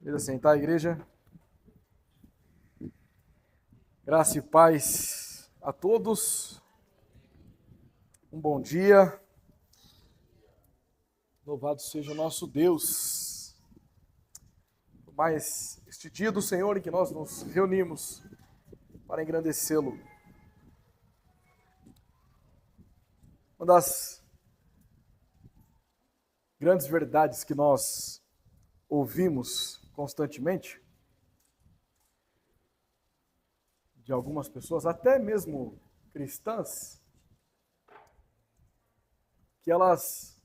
Beleza, sentar, igreja. Graça e paz a todos. Um bom dia. Louvado seja o nosso Deus. Por mais este dia do Senhor em que nós nos reunimos para engrandecê-lo. Uma das grandes verdades que nós ouvimos constantemente de algumas pessoas, até mesmo cristãs, que elas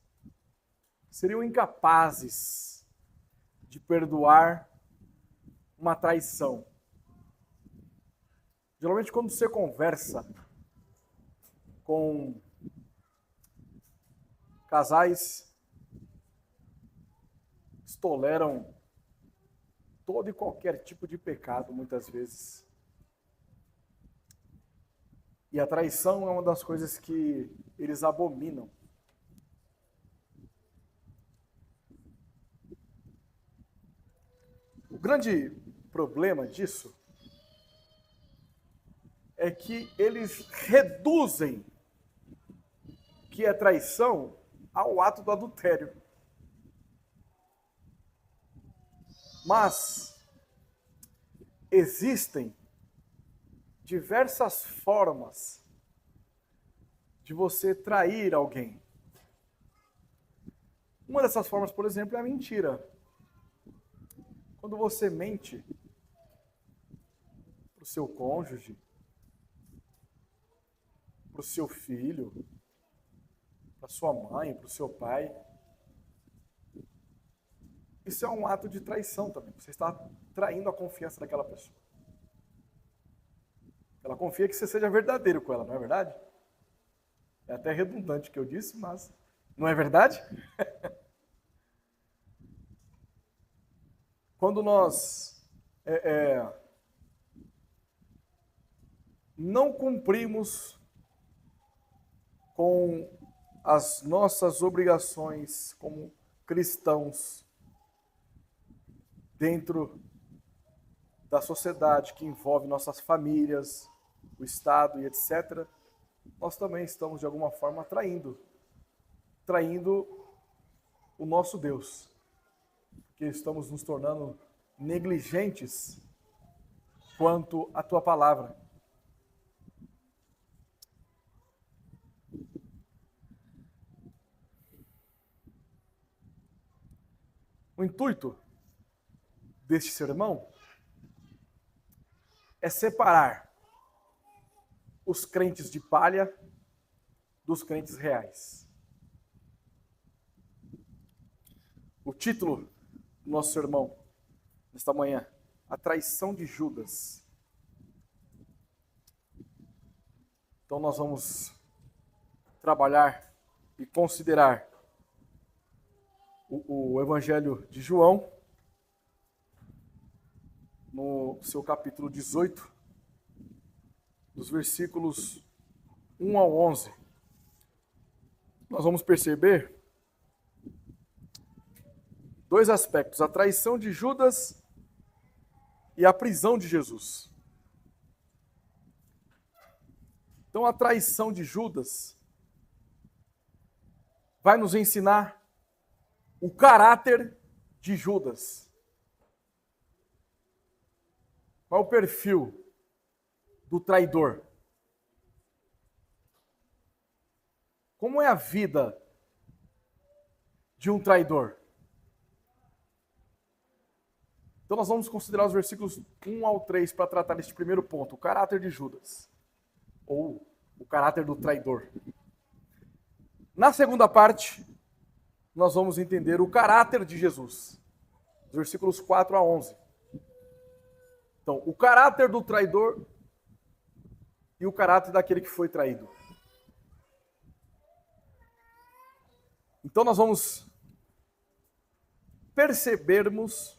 seriam incapazes de perdoar uma traição. Geralmente, quando você conversa com casais, toleram todo e qualquer tipo de pecado, muitas vezes. E a traição é uma das coisas que eles abominam. O grande problema disso é que eles reduzem o que é traição ao ato do adultério. Mas existem diversas formas de você trair alguém. Uma dessas formas, por exemplo, é a mentira. Quando você mente para o seu cônjuge, para o seu filho, para sua mãe, para o seu pai, isso é um ato de traição também. Você está traindo a confiança daquela pessoa. Ela confia que você seja verdadeiro com ela, não é verdade? É até redundante o que eu disse, mas não é verdade? Quando nós não cumprimos com as nossas obrigações como cristãos dentro da sociedade que envolve nossas famílias, o Estado e etc., nós também estamos, de alguma forma, traindo o nosso Deus, porque estamos nos tornando negligentes quanto à tua palavra. O intuito deste sermão é separar os crentes de palha dos crentes reais. O título do nosso sermão nesta manhã, a traição de Judas. Então nós vamos trabalhar e considerar o Evangelho de João, no seu capítulo 18, dos versículos 1 ao 11. Nós vamos perceber dois aspectos: a traição de Judas e a prisão de Jesus. Então, a traição de Judas vai nos ensinar o caráter de Judas. Qual é o perfil do traidor? Como é a vida de um traidor? Então nós vamos considerar os versículos 1 ao 3 para tratar deste primeiro ponto, o caráter de Judas, ou o caráter do traidor. Na segunda parte, nós vamos entender o caráter de Jesus, os versículos 4 a 11. Então, o caráter do traidor e o caráter daquele que foi traído. Então nós vamos percebermos,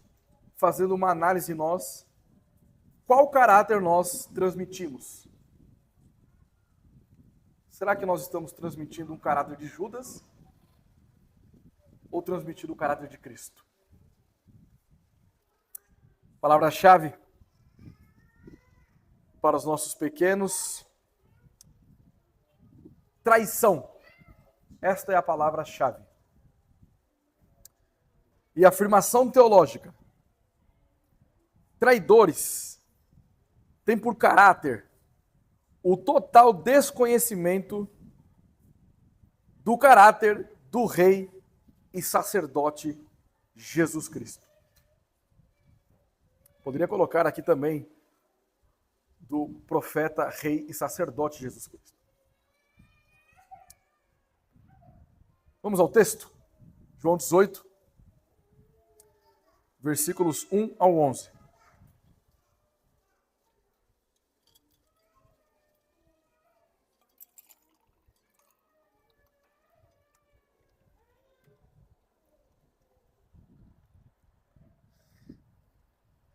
fazendo uma análise em nós, qual caráter nós transmitimos. Será que nós estamos transmitindo um caráter de Judas ou transmitindo o caráter de Cristo? Palavra-chave para os nossos pequenos: traição. Esta é a palavra-chave. E afirmação teológica: traidores têm por caráter o total desconhecimento do caráter do Rei e sacerdote Jesus Cristo. Poderia colocar aqui também do profeta, Rei e sacerdote Jesus Cristo. Vamos ao texto? João 18, versículos 1 ao 11.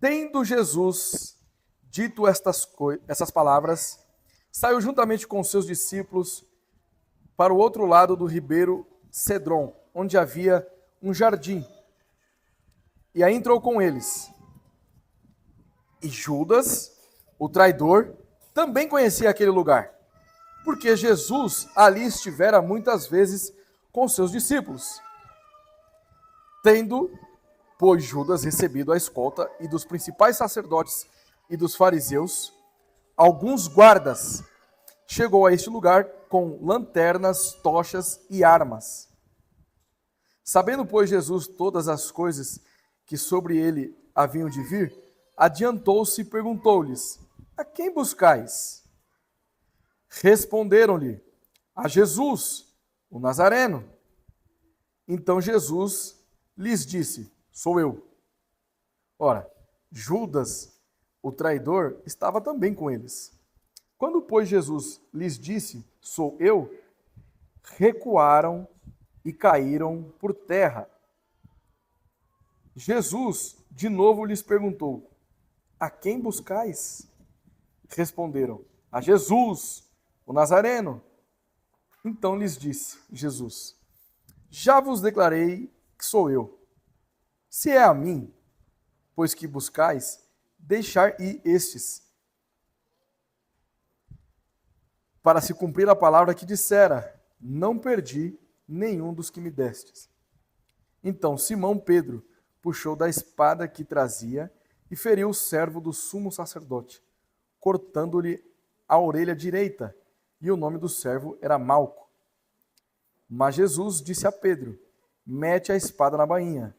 Tendo Jesus dito essas palavras, saiu juntamente com seus discípulos para o outro lado do ribeiro Cedron, onde havia um jardim. E aí entrou com eles. E Judas, o traidor, também conhecia aquele lugar, porque Jesus ali estivera muitas vezes com seus discípulos. Tendo, pois, Judas recebido a escolta e dos principais sacerdotes e dos fariseus, alguns guardas, chegou a este lugar com lanternas, tochas e armas. Sabendo, pois, Jesus todas as coisas que sobre ele haviam de vir, adiantou-se e perguntou-lhes: a quem buscais? Responderam-lhe: a Jesus, o Nazareno. Então Jesus lhes disse: sou eu. Ora, Judas, o traidor, estava também com eles. Quando, pois, Jesus lhes disse: sou eu, recuaram e caíram por terra. Jesus de novo lhes perguntou: a quem buscais? Responderam: a Jesus, o Nazareno. Então lhes disse Jesus: já vos declarei que sou eu. Se é a mim, pois que buscais, deixar ir estes, para se cumprir a palavra que dissera: não perdi nenhum dos que me destes. Então Simão Pedro puxou da espada que trazia e feriu o servo do sumo sacerdote, cortando-lhe a orelha direita, e o nome do servo era Malco. Mas Jesus disse a Pedro: mete a espada na bainha.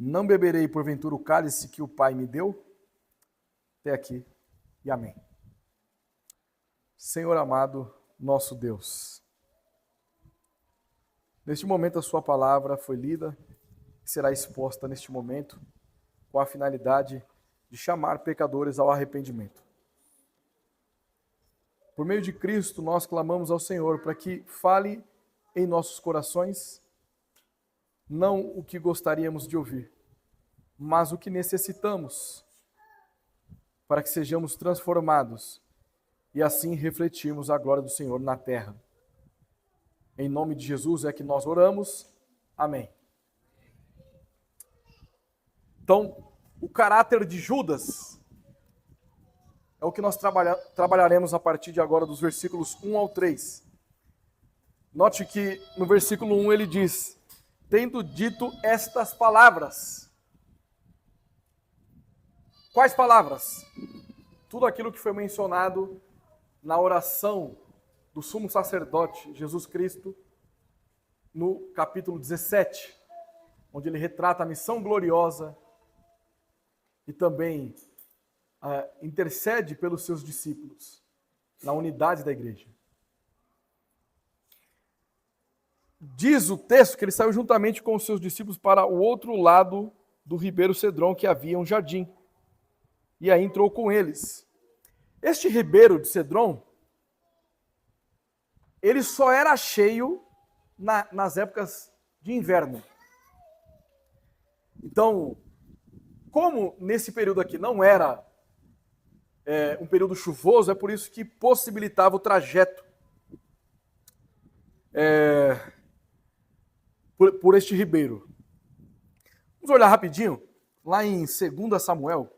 Não beberei porventura o cálice que o Pai me deu? Até aqui e amém. Senhor amado, nosso Deus, neste momento a sua palavra foi lida e será exposta neste momento com a finalidade de chamar pecadores ao arrependimento. Por meio de Cristo, nós clamamos ao Senhor para que fale em nossos corações, não o que gostaríamos de ouvir, mas o que necessitamos, para que sejamos transformados e assim refletirmos a glória do Senhor na terra. Em nome de Jesus é que nós oramos. Amém. Então, o caráter de Judas é o que nós trabalharemos a partir de agora dos versículos 1 ao 3. Note que no versículo 1 ele diz: tendo dito estas palavras. Quais palavras? Tudo aquilo que foi mencionado na oração do sumo sacerdote Jesus Cristo, no capítulo 17, onde ele retrata a missão gloriosa e também intercede pelos seus discípulos na unidade da igreja. Diz o texto que ele saiu juntamente com os seus discípulos para o outro lado do ribeiro Cedron, que havia um jardim. E aí entrou com eles. Este ribeiro de Cedron, ele só era cheio nas épocas de inverno. Então, como nesse período aqui não era um período chuvoso, é por isso que possibilitava o trajeto por este ribeiro. Vamos olhar rapidinho, lá em 2 Samuel,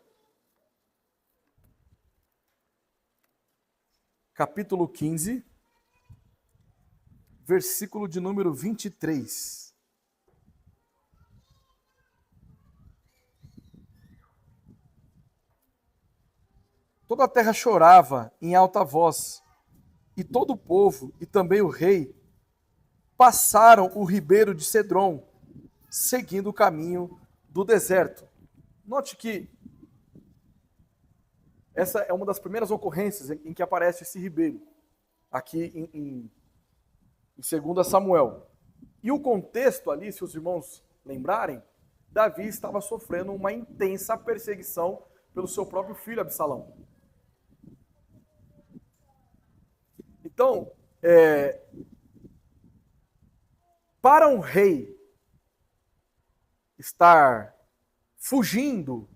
capítulo 15, versículo de número 23. Toda a terra chorava em alta voz, e todo o povo, e também o rei, passaram o ribeiro de Cedron, seguindo o caminho do deserto. Note que essa é uma das primeiras ocorrências em que aparece esse ribeiro, aqui em 2 Samuel. E o contexto ali, se os irmãos lembrarem, Davi estava sofrendo uma intensa perseguição pelo seu próprio filho Absalão. Então, para um rei estar fugindo,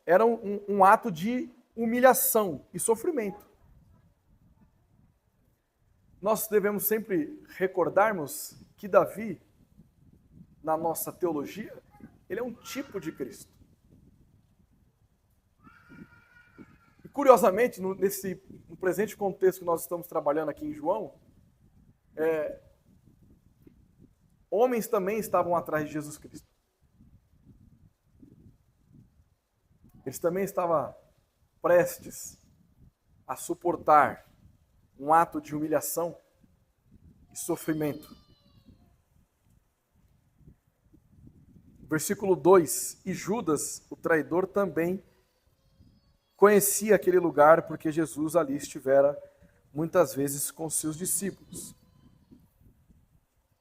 era um ato de humilhação e sofrimento. Nós devemos sempre recordarmos que Davi, na nossa teologia, ele é um tipo de Cristo. E curiosamente, no presente contexto que nós estamos trabalhando aqui em João, homens também estavam atrás de Jesus Cristo. Eles também estavam prestes a suportar um ato de humilhação e sofrimento. Versículo 2: E Judas, o traidor, também conhecia aquele lugar, porque Jesus ali estivera muitas vezes com seus discípulos.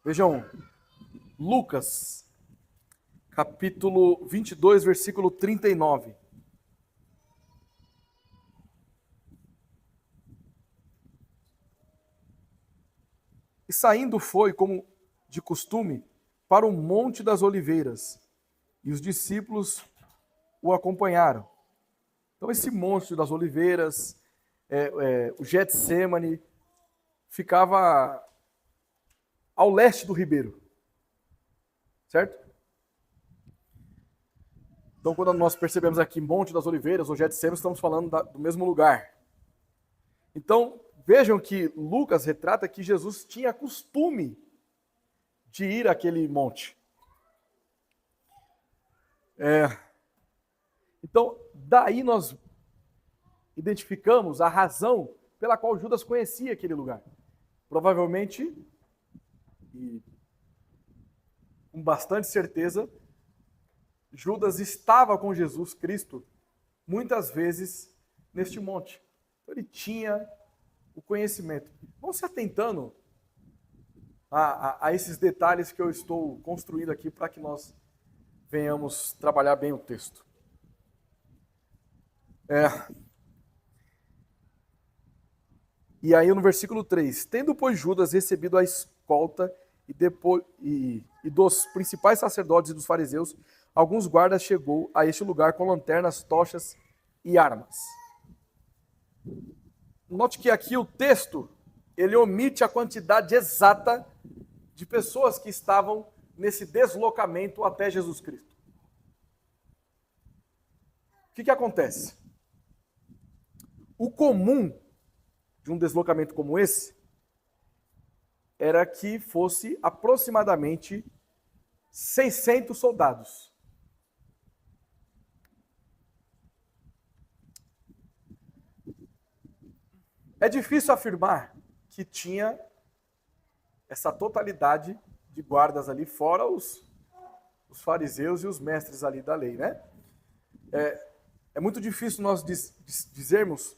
Vejam, Lucas, capítulo 22, versículo 39. E saindo foi, como de costume, para o Monte das Oliveiras, e os discípulos o acompanharam. Então esse Monte das Oliveiras, o Getsêmani, ficava ao leste do ribeiro, certo? Então quando nós percebemos aqui Monte das Oliveiras ou Getsêmani, estamos falando do mesmo lugar. Então vejam que Lucas retrata que Jesus tinha costume de ir àquele monte. Então, daí nós identificamos a razão pela qual Judas conhecia aquele lugar. Provavelmente, e com bastante certeza, Judas estava com Jesus Cristo muitas vezes neste monte. Então, ele tinha o conhecimento. Vamos se atentando a esses detalhes que eu estou construindo aqui para que nós venhamos trabalhar bem o texto. E aí no versículo 3, tendo pois Judas recebido a escolta e dos principais sacerdotes e dos fariseus, alguns guardas chegou a este lugar com lanternas, tochas e armas. Note que aqui o texto, ele omite a quantidade exata de pessoas que estavam nesse deslocamento até Jesus Cristo. O que acontece? O comum de um deslocamento como esse era que fosse aproximadamente 600 soldados. É difícil afirmar que tinha essa totalidade de guardas ali, fora os fariseus e os mestres ali da lei, né? É muito difícil nós dizermos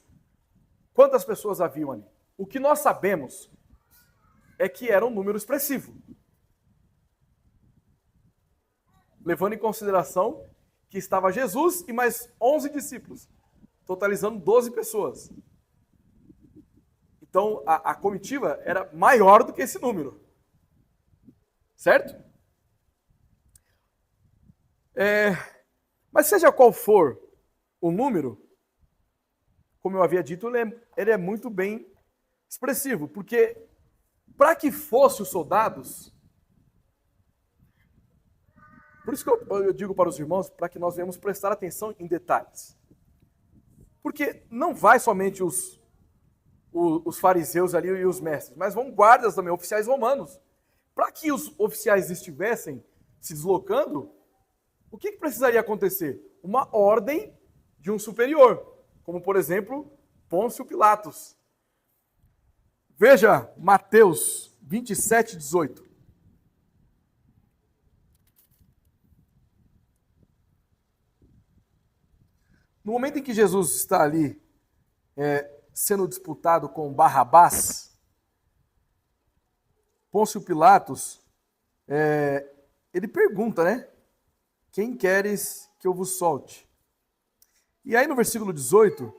quantas pessoas haviam ali. O que nós sabemos é que era um número expressivo. Levando em consideração que estava Jesus e mais 11 discípulos, totalizando 12 pessoas. Então, a comitiva era maior do que esse número. Certo? Mas seja qual for o número, como eu havia dito, ele é muito bem expressivo, porque para que fossem os soldados, por isso que eu digo para os irmãos, para que nós venhamos prestar atenção em detalhes. Porque não vai somente os fariseus ali e os mestres, mas vão guardas também, oficiais romanos. Para que os oficiais estivessem se deslocando, o que precisaria acontecer? Uma ordem de um superior, como por exemplo, Pôncio Pilatos. Veja Mateus 27, 18. No momento em que Jesus está ali sendo disputado com Barrabás, Pôncio Pilatos, ele pergunta, né? Quem queres que eu vos solte? E aí no versículo 18,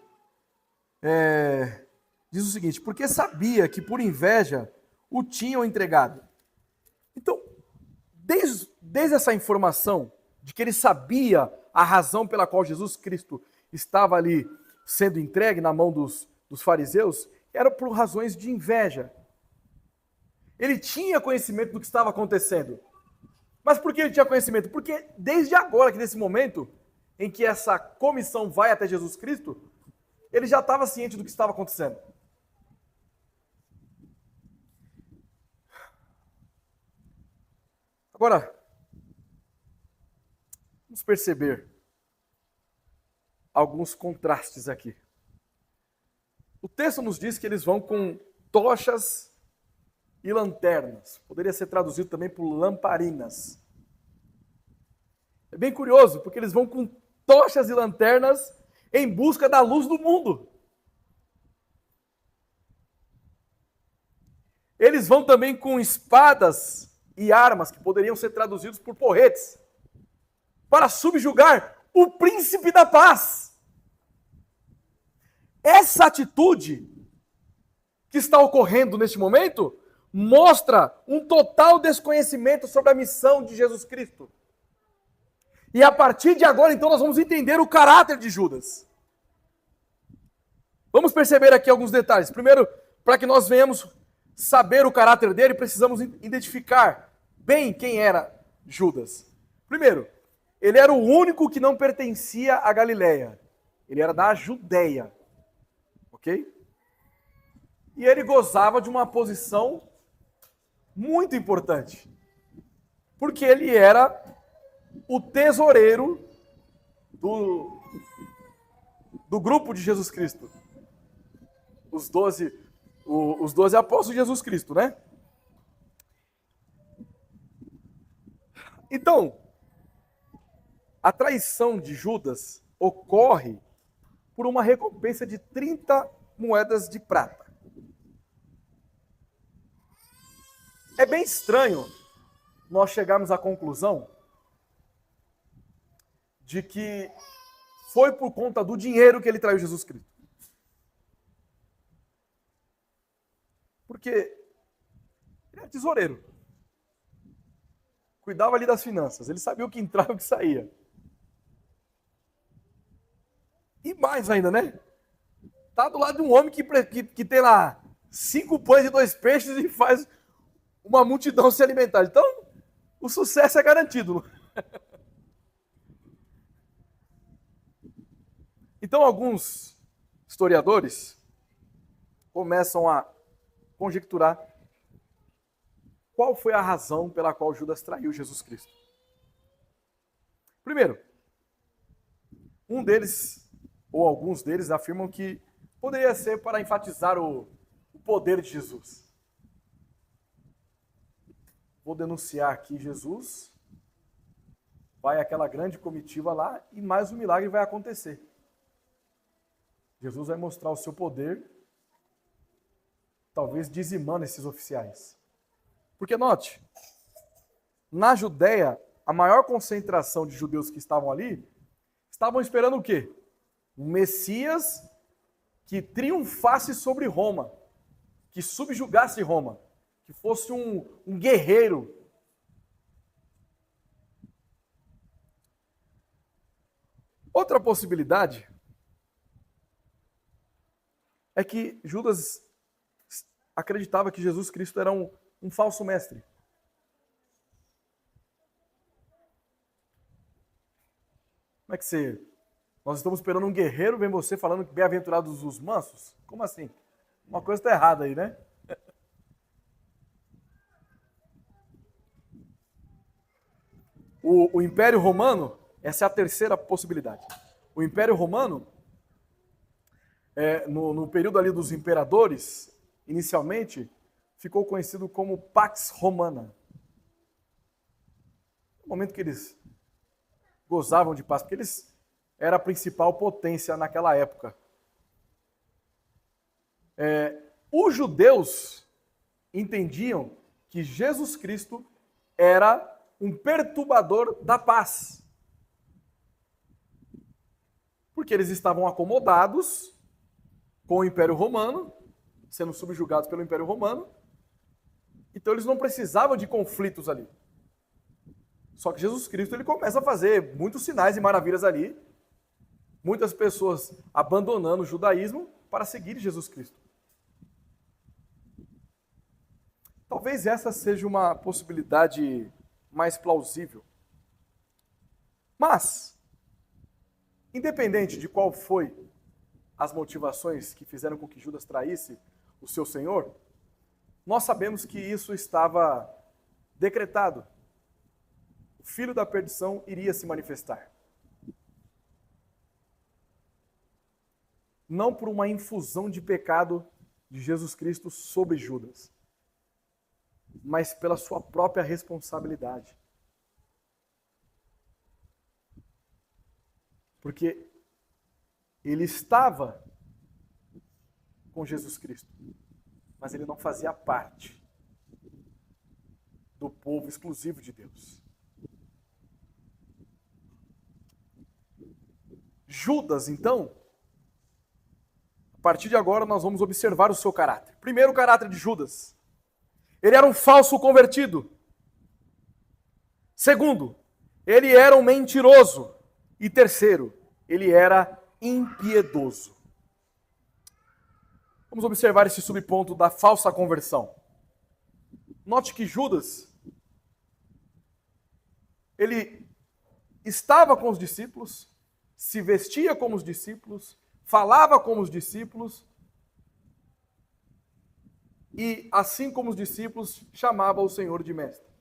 diz o seguinte, porque sabia que por inveja o tinham entregado. Então, desde essa informação de que ele sabia a razão pela qual Jesus Cristo estava ali sendo entregue na mão dos fariseus, era por razões de inveja. Ele tinha conhecimento do que estava acontecendo. Mas por que ele tinha conhecimento? Porque desde agora, que nesse momento em que essa comissão vai até Jesus Cristo, ele já estava ciente do que estava acontecendo. Agora, vamos perceber alguns contrastes aqui. O texto nos diz que eles vão com tochas e lanternas. Poderia ser traduzido também por lamparinas. É bem curioso, porque eles vão com tochas e lanternas em busca da luz do mundo. Eles vão também com espadas e armas, que poderiam ser traduzidos por porretes, para subjugar o príncipe da paz. Essa atitude que está ocorrendo neste momento mostra um total desconhecimento sobre a missão de Jesus Cristo. E a partir de agora, então, nós vamos entender o caráter de Judas. Vamos perceber aqui alguns detalhes. Primeiro, para que nós venhamos saber o caráter dele, precisamos identificar bem quem era Judas. Primeiro, ele era o único que não pertencia à Galileia. Ele era da Judeia. Ok? E ele gozava de uma posição muito importante. Porque ele era o tesoureiro do grupo de Jesus Cristo. Os 12 apóstolos de Jesus Cristo, né? Então, a traição de Judas ocorre por uma recompensa de 30 moedas de prata. É bem estranho nós chegarmos à conclusão de que foi por conta do dinheiro que ele traiu Jesus Cristo. Porque ele era tesoureiro. Cuidava ali das finanças. Ele sabia o que entrava e o que saía. E mais ainda, né? Tá do lado de um homem que tem lá 5 pães e 2 peixes e faz uma multidão se alimentar. Então, o sucesso é garantido. Então, alguns historiadores começam a conjecturar qual foi a razão pela qual Judas traiu Jesus Cristo. Primeiro, um deles, ou alguns deles, afirmam que poderia ser para enfatizar o poder de Jesus. Vou denunciar aqui Jesus, vai aquela grande comitiva lá e mais um milagre vai acontecer. Jesus vai mostrar o seu poder, talvez dizimando esses oficiais. Porque note, na Judéia, a maior concentração de judeus que estavam ali, estavam esperando o quê? Um Messias que triunfasse sobre Roma, que subjugasse Roma, que fosse um guerreiro. Outra possibilidade é que Judas acreditava que Jesus Cristo era um falso mestre. Como é que você Nós estamos esperando um guerreiro, vem você falando que bem-aventurados os mansos? Como assim? Uma coisa está errada aí, né? O Império Romano, essa é a terceira possibilidade. O Império Romano, no período ali dos imperadores, inicialmente, ficou conhecido como Pax Romana. No momento que eles gozavam de paz, porque eles eram a principal potência naquela época. Os judeus entendiam que Jesus Cristo era um perturbador da paz. Porque eles estavam acomodados com o Império Romano, sendo subjugados pelo Império Romano, então eles não precisavam de conflitos ali. Só que Jesus Cristo ele começa a fazer muitos sinais e maravilhas ali, muitas pessoas abandonando o judaísmo para seguir Jesus Cristo. Talvez essa seja uma possibilidade mais plausível. Mas, independente de qual foi as motivações que fizeram com que Judas traísse o seu Senhor, nós sabemos que isso estava decretado. O filho da perdição iria se manifestar. Não por uma infusão de pecado de Jesus Cristo sobre Judas, mas pela sua própria responsabilidade. Porque ele estava com Jesus Cristo, mas ele não fazia parte do povo exclusivo de Deus. Judas, então, a partir de agora nós vamos observar o seu caráter. Primeiro, o caráter de Judas. Ele era um falso convertido. Segundo, ele era um mentiroso. E terceiro, ele era impiedoso. Vamos observar esse subponto da falsa conversão. Note que Judas, ele estava com os discípulos, se vestia como os discípulos, falava como os discípulos, e assim como os discípulos, chamava o Senhor de mestre.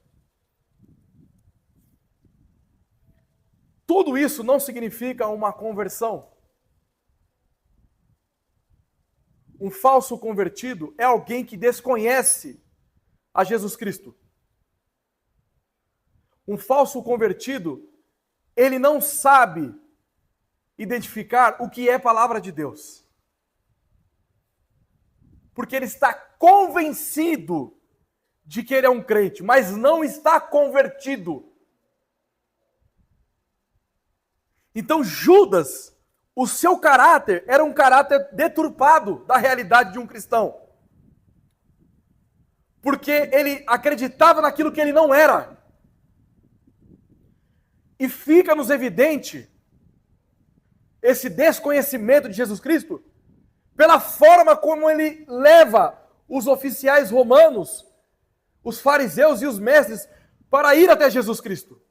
Tudo isso não significa uma conversão. Um falso convertido é alguém que desconhece a Jesus Cristo. Um falso convertido, ele não sabe identificar o que é palavra de Deus. Porque ele está convencido de que ele é um crente, mas não está convertido. Então Judas, o seu caráter era um caráter deturpado da realidade de um cristão. Porque ele acreditava naquilo que ele não era. E fica-nos evidente esse desconhecimento de Jesus Cristo pela forma como ele leva os oficiais romanos, os fariseus e os mestres para ir até Jesus Cristo.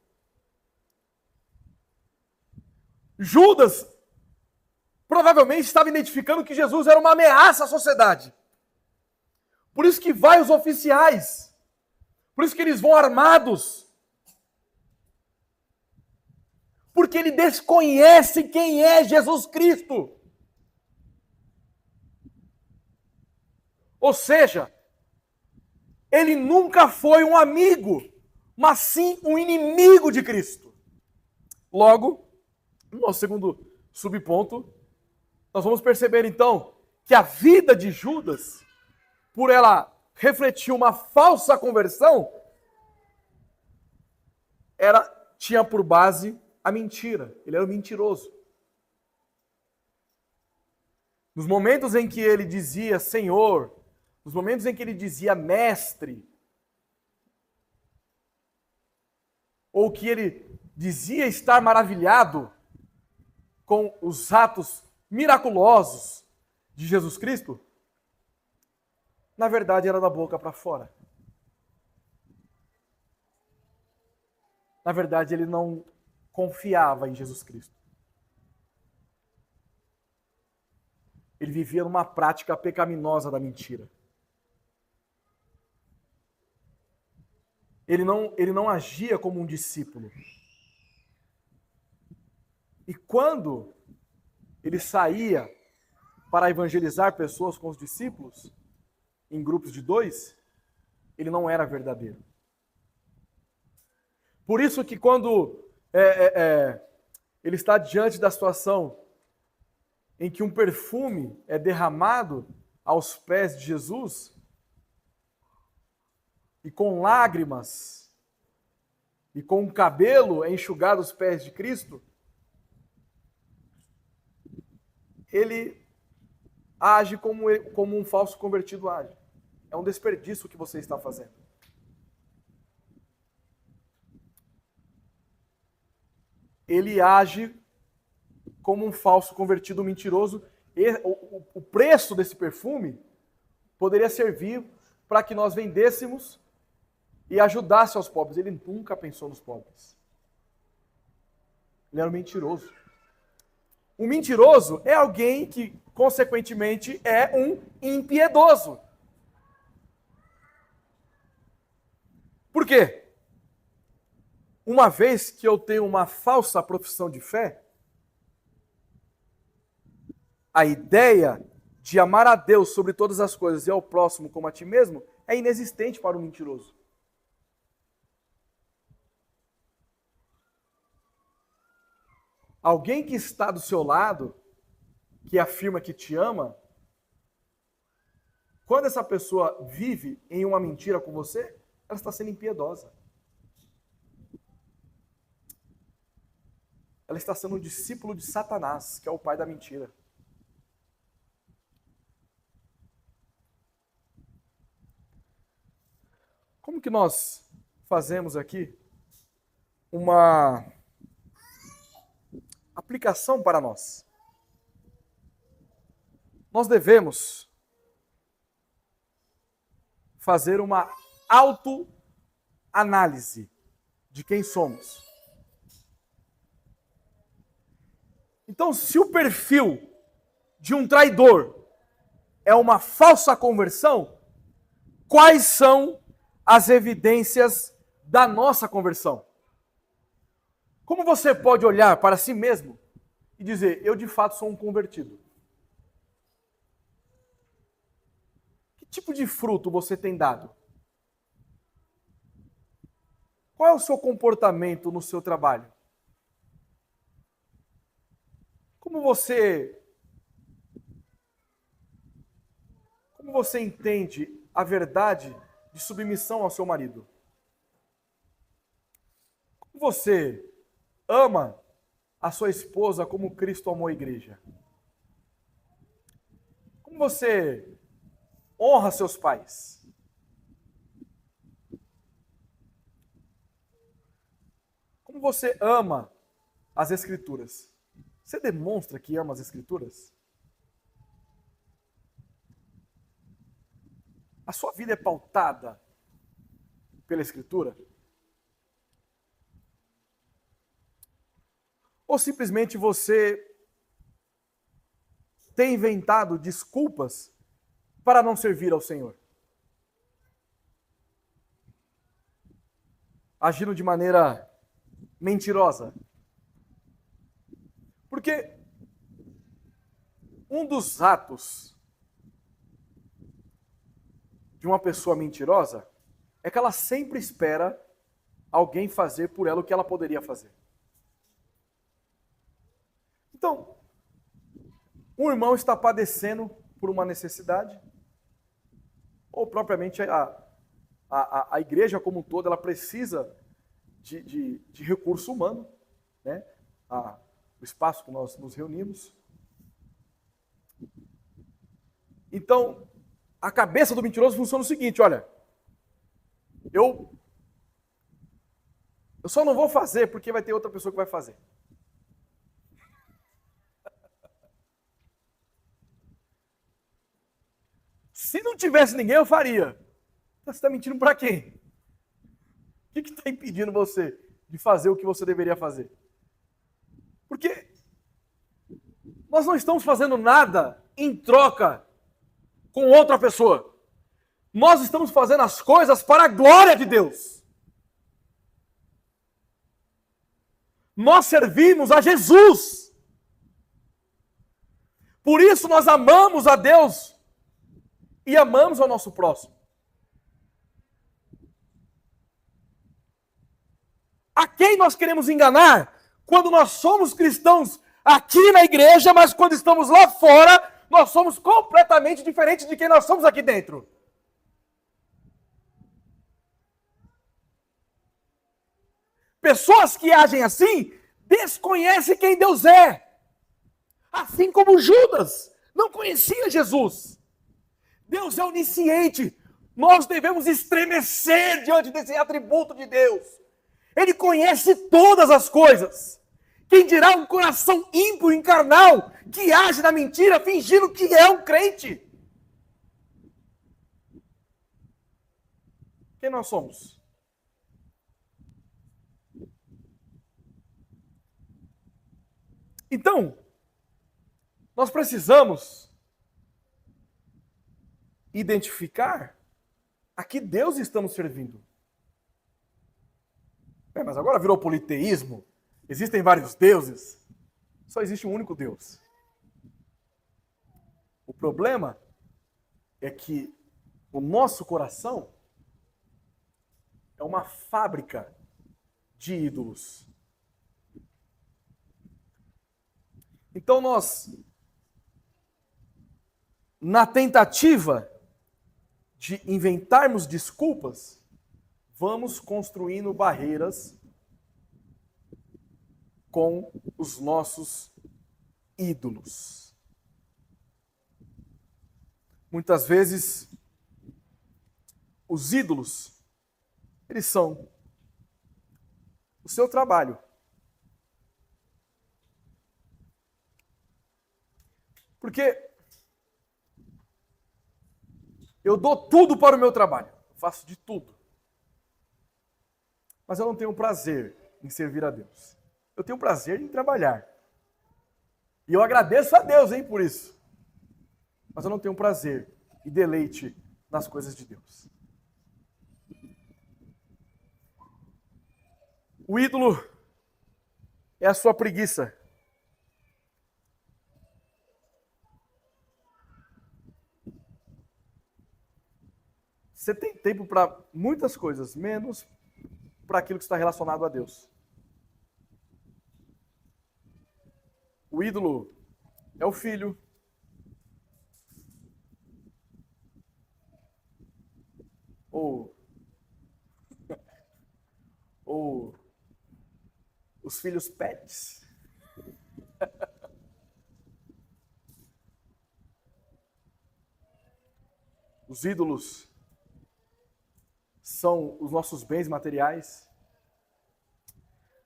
Judas provavelmente estava identificando que Jesus era uma ameaça à sociedade. Por isso que vai os oficiais. Por isso que eles vão armados. Porque ele desconhece quem é Jesus Cristo. Ou seja, ele nunca foi um amigo, mas sim um inimigo de Cristo. Logo, no nosso segundo subponto, nós vamos perceber então que a vida de Judas, por ela refletir uma falsa conversão, tinha por base a mentira. Ele era um mentiroso. Nos momentos em que ele dizia Senhor, nos momentos em que ele dizia mestre, ou que ele dizia estar maravilhado com os atos miraculosos de Jesus Cristo, na verdade era da boca para fora. Na verdade, ele não confiava em Jesus Cristo. ele vivia numa prática pecaminosa da mentira. Ele não agia como um discípulo. E quando ele saía para evangelizar pessoas com os discípulos, em grupos de 2, ele não era verdadeiro. Por isso que quando ele está diante da situação em que um perfume é derramado aos pés de Jesus, e com lágrimas, e com o cabelo é enxugado os pés de Cristo, ele age como um falso convertido age. É um desperdício o que você está fazendo. Ele age como um falso convertido mentiroso. E o preço desse perfume poderia servir para que nós vendêssemos e ajudasse aos pobres. Ele nunca pensou nos pobres. Ele era um mentiroso. Um mentiroso é alguém que, consequentemente, é um impiedoso. Por quê? Uma vez que eu tenho uma falsa profissão de fé, a ideia de amar a Deus sobre todas as coisas e ao próximo como a ti mesmo é inexistente para o mentiroso. Alguém que está do seu lado, que afirma que te ama, quando essa pessoa vive em uma mentira com você, ela está sendo impiedosa. Ela está sendo um discípulo de Satanás, que é o pai da mentira. Como que nós fazemos aqui uma aplicação para nós? Nós devemos fazer uma autoanálise de quem somos. Então, se o perfil de um traidor é uma falsa conversão, quais são as evidências da nossa conversão? Como você pode olhar para si mesmo e dizer, eu de fato sou um convertido? Que tipo de fruto você tem dado? Qual é o seu comportamento no seu trabalho? Como você entende a verdade de submissão ao seu marido? Como você ama a sua esposa como Cristo amou a igreja? Como você honra seus pais? Como você ama as Escrituras? Você demonstra que ama as Escrituras? A sua vida é pautada pela Escritura? Ou simplesmente você tem inventado desculpas para não servir ao Senhor? Agindo de maneira mentirosa. Porque um dos atos de uma pessoa mentirosa é que ela sempre espera alguém fazer por ela o que ela poderia fazer. Então, um irmão está padecendo por uma necessidade, ou propriamente a igreja como um todo, ela precisa de recurso humano, né? O espaço que nós nos reunimos. Então, a cabeça do mentiroso funciona o seguinte, olha, eu só não vou fazer porque vai ter outra pessoa que vai fazer. Se não tivesse ninguém, eu faria. Você está mentindo para quem? O que está impedindo você de fazer o que você deveria fazer? Porque nós não estamos fazendo nada em troca com outra pessoa. Nós estamos fazendo as coisas para a glória de Deus. Nós servimos a Jesus. Por isso nós amamos a Deus e amamos ao nosso próximo. A quem nós queremos enganar quando nós somos cristãos aqui na igreja, mas quando estamos lá fora, nós somos completamente diferentes de quem nós somos aqui dentro? Pessoas que agem assim desconhecem quem Deus é. Assim como Judas não conhecia Jesus. Deus é onisciente. Nós devemos estremecer diante desse atributo de Deus. Ele conhece todas as coisas. Quem dirá um coração ímpio e carnal que age na mentira fingindo que é um crente? Quem nós somos? Então, nós precisamos identificar a que Deus estamos servindo. Mas agora virou politeísmo? Existem vários deuses? Só existe um único Deus. O problema é que o nosso coração é uma fábrica de ídolos. Então nós, na tentativa de inventarmos desculpas, vamos construindo barreiras com os nossos ídolos. Muitas vezes, os ídolos, eles são o seu trabalho. Porque eu dou tudo para o meu trabalho, eu faço de tudo. Mas eu não tenho prazer em servir a Deus. Eu tenho prazer em trabalhar. E eu agradeço a Deus, por isso. Mas eu não tenho prazer e deleite nas coisas de Deus. O ídolo é a sua preguiça. Você tem tempo para muitas coisas, menos para aquilo que está relacionado a Deus. O ídolo é o filho. Ou os filhos pets. Os ídolos são os nossos bens materiais.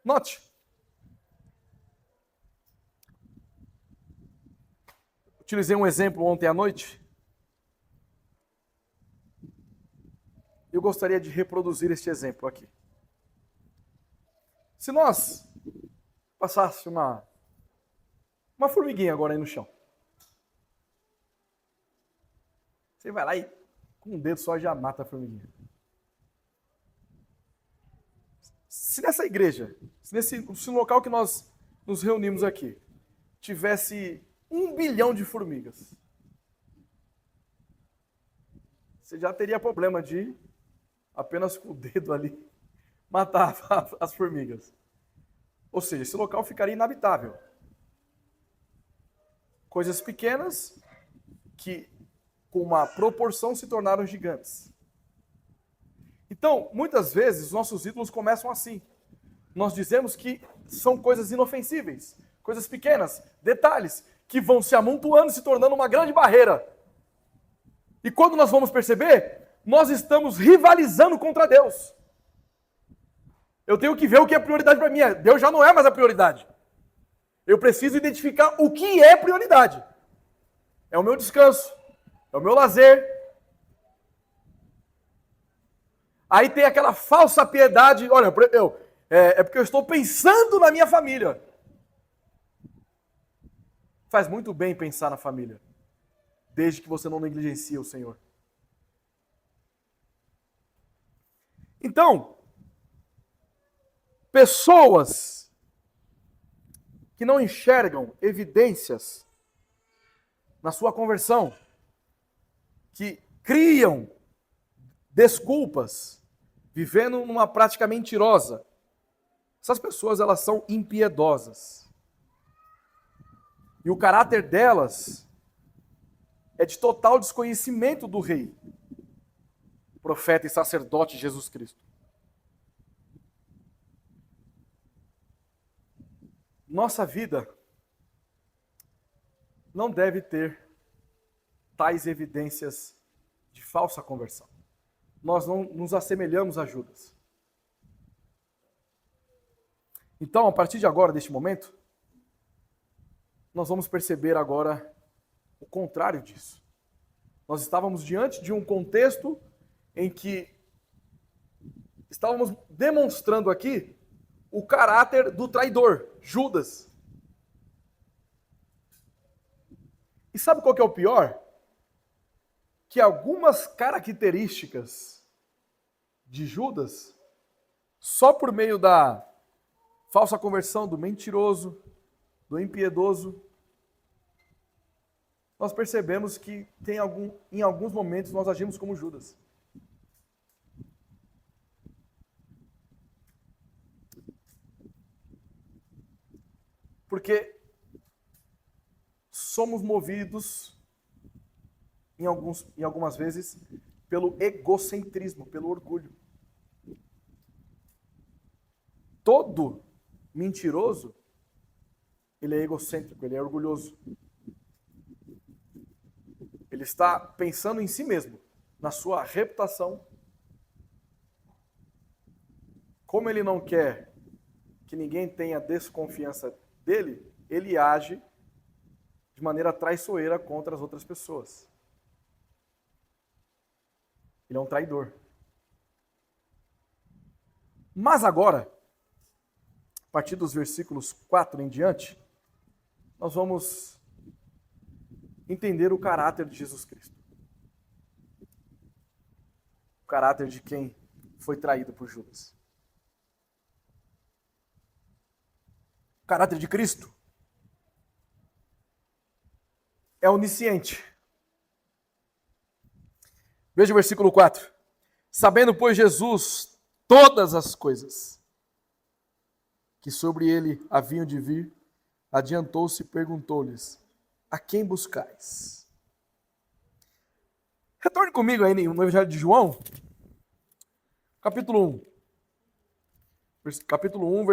Note, utilizei um exemplo ontem à noite. Eu gostaria de reproduzir este exemplo aqui. Se nós passasse uma formiguinha agora aí no chão. Você vai lá e com um dedo só já mata a formiguinha. Se nessa igreja, se no local que nós nos reunimos aqui, tivesse 1 bilhão de formigas, você já teria problema de apenas com o dedo ali matar as formigas. Ou seja, esse local ficaria inabitável. Coisas pequenas que, com uma proporção, se tornaram gigantes. Então, muitas vezes, os nossos ídolos começam assim. Nós dizemos que são coisas inofensíveis, coisas pequenas, detalhes, que vão se amontoando e se tornando uma grande barreira. E quando nós vamos perceber, nós estamos rivalizando contra Deus. Eu tenho que ver o que é prioridade para mim. Deus já não é mais a prioridade. Eu preciso identificar o que é prioridade. É o meu descanso, é o meu lazer. Aí tem aquela falsa piedade. Olha, é porque eu estou pensando na minha família. Faz muito bem pensar na família, desde que você não negligencie o Senhor. Então, pessoas que não enxergam evidências na sua conversão, que criam desculpas, vivendo numa prática mentirosa, essas pessoas, elas são impiedosas. E o caráter delas é de total desconhecimento do Rei, profeta e sacerdote Jesus Cristo. Nossa vida não deve ter tais evidências de falsa conversão. Nós não nos assemelhamos a Judas. Então, a partir de agora, deste momento, nós vamos perceber agora o contrário disso. Nós estávamos diante de um contexto em que estávamos demonstrando aqui o caráter do traidor, Judas. E sabe qual que é o pior? Que algumas características de Judas, só por meio da falsa conversão, do mentiroso, do impiedoso, nós percebemos que em alguns momentos nós agimos como Judas. Porque somos movidos, em algumas vezes, pelo egocentrismo, pelo orgulho. Todo mentiroso, ele é egocêntrico, ele é orgulhoso. Ele está pensando em si mesmo, na sua reputação. Como ele não quer que ninguém tenha desconfiança dele, ele age de maneira traiçoeira contra as outras pessoas. Ele é um traidor. Mas agora, a partir dos versículos 4 em diante, nós vamos entender o caráter de Jesus Cristo. O caráter de quem foi traído por Judas. O caráter de Cristo é onisciente. Veja o versículo 4. Sabendo, pois, Jesus todas as coisas que sobre ele haviam de vir, adiantou-se e perguntou-lhes: a quem buscais? Retorne comigo aí no Evangelho de João, capítulo 1. Capítulo 1,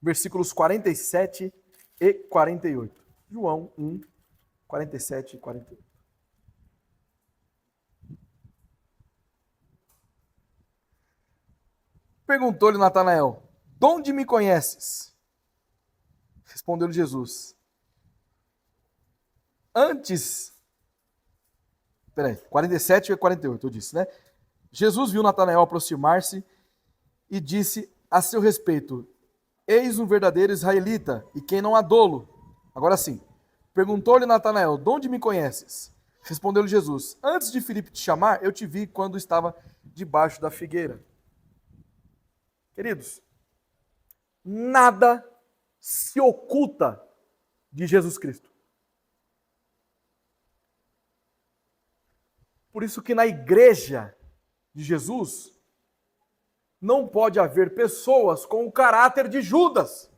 versículos 47 e 48. João 1, 47 e 48. Perguntou-lhe Natanael: de onde me conheces? Respondeu-lhe Jesus: antes... 47 e 48, eu disse, né? Jesus viu Natanael aproximar-se e disse a seu respeito: eis um verdadeiro israelita, e quem não há dolo. Agora sim. Perguntou-lhe Natanael: de onde me conheces? Respondeu-lhe Jesus: antes de Filipe te chamar, eu te vi quando estava debaixo da figueira. Queridos, nada se oculta de Jesus Cristo. Por isso que na igreja de Jesus não pode haver pessoas com o caráter de Judas.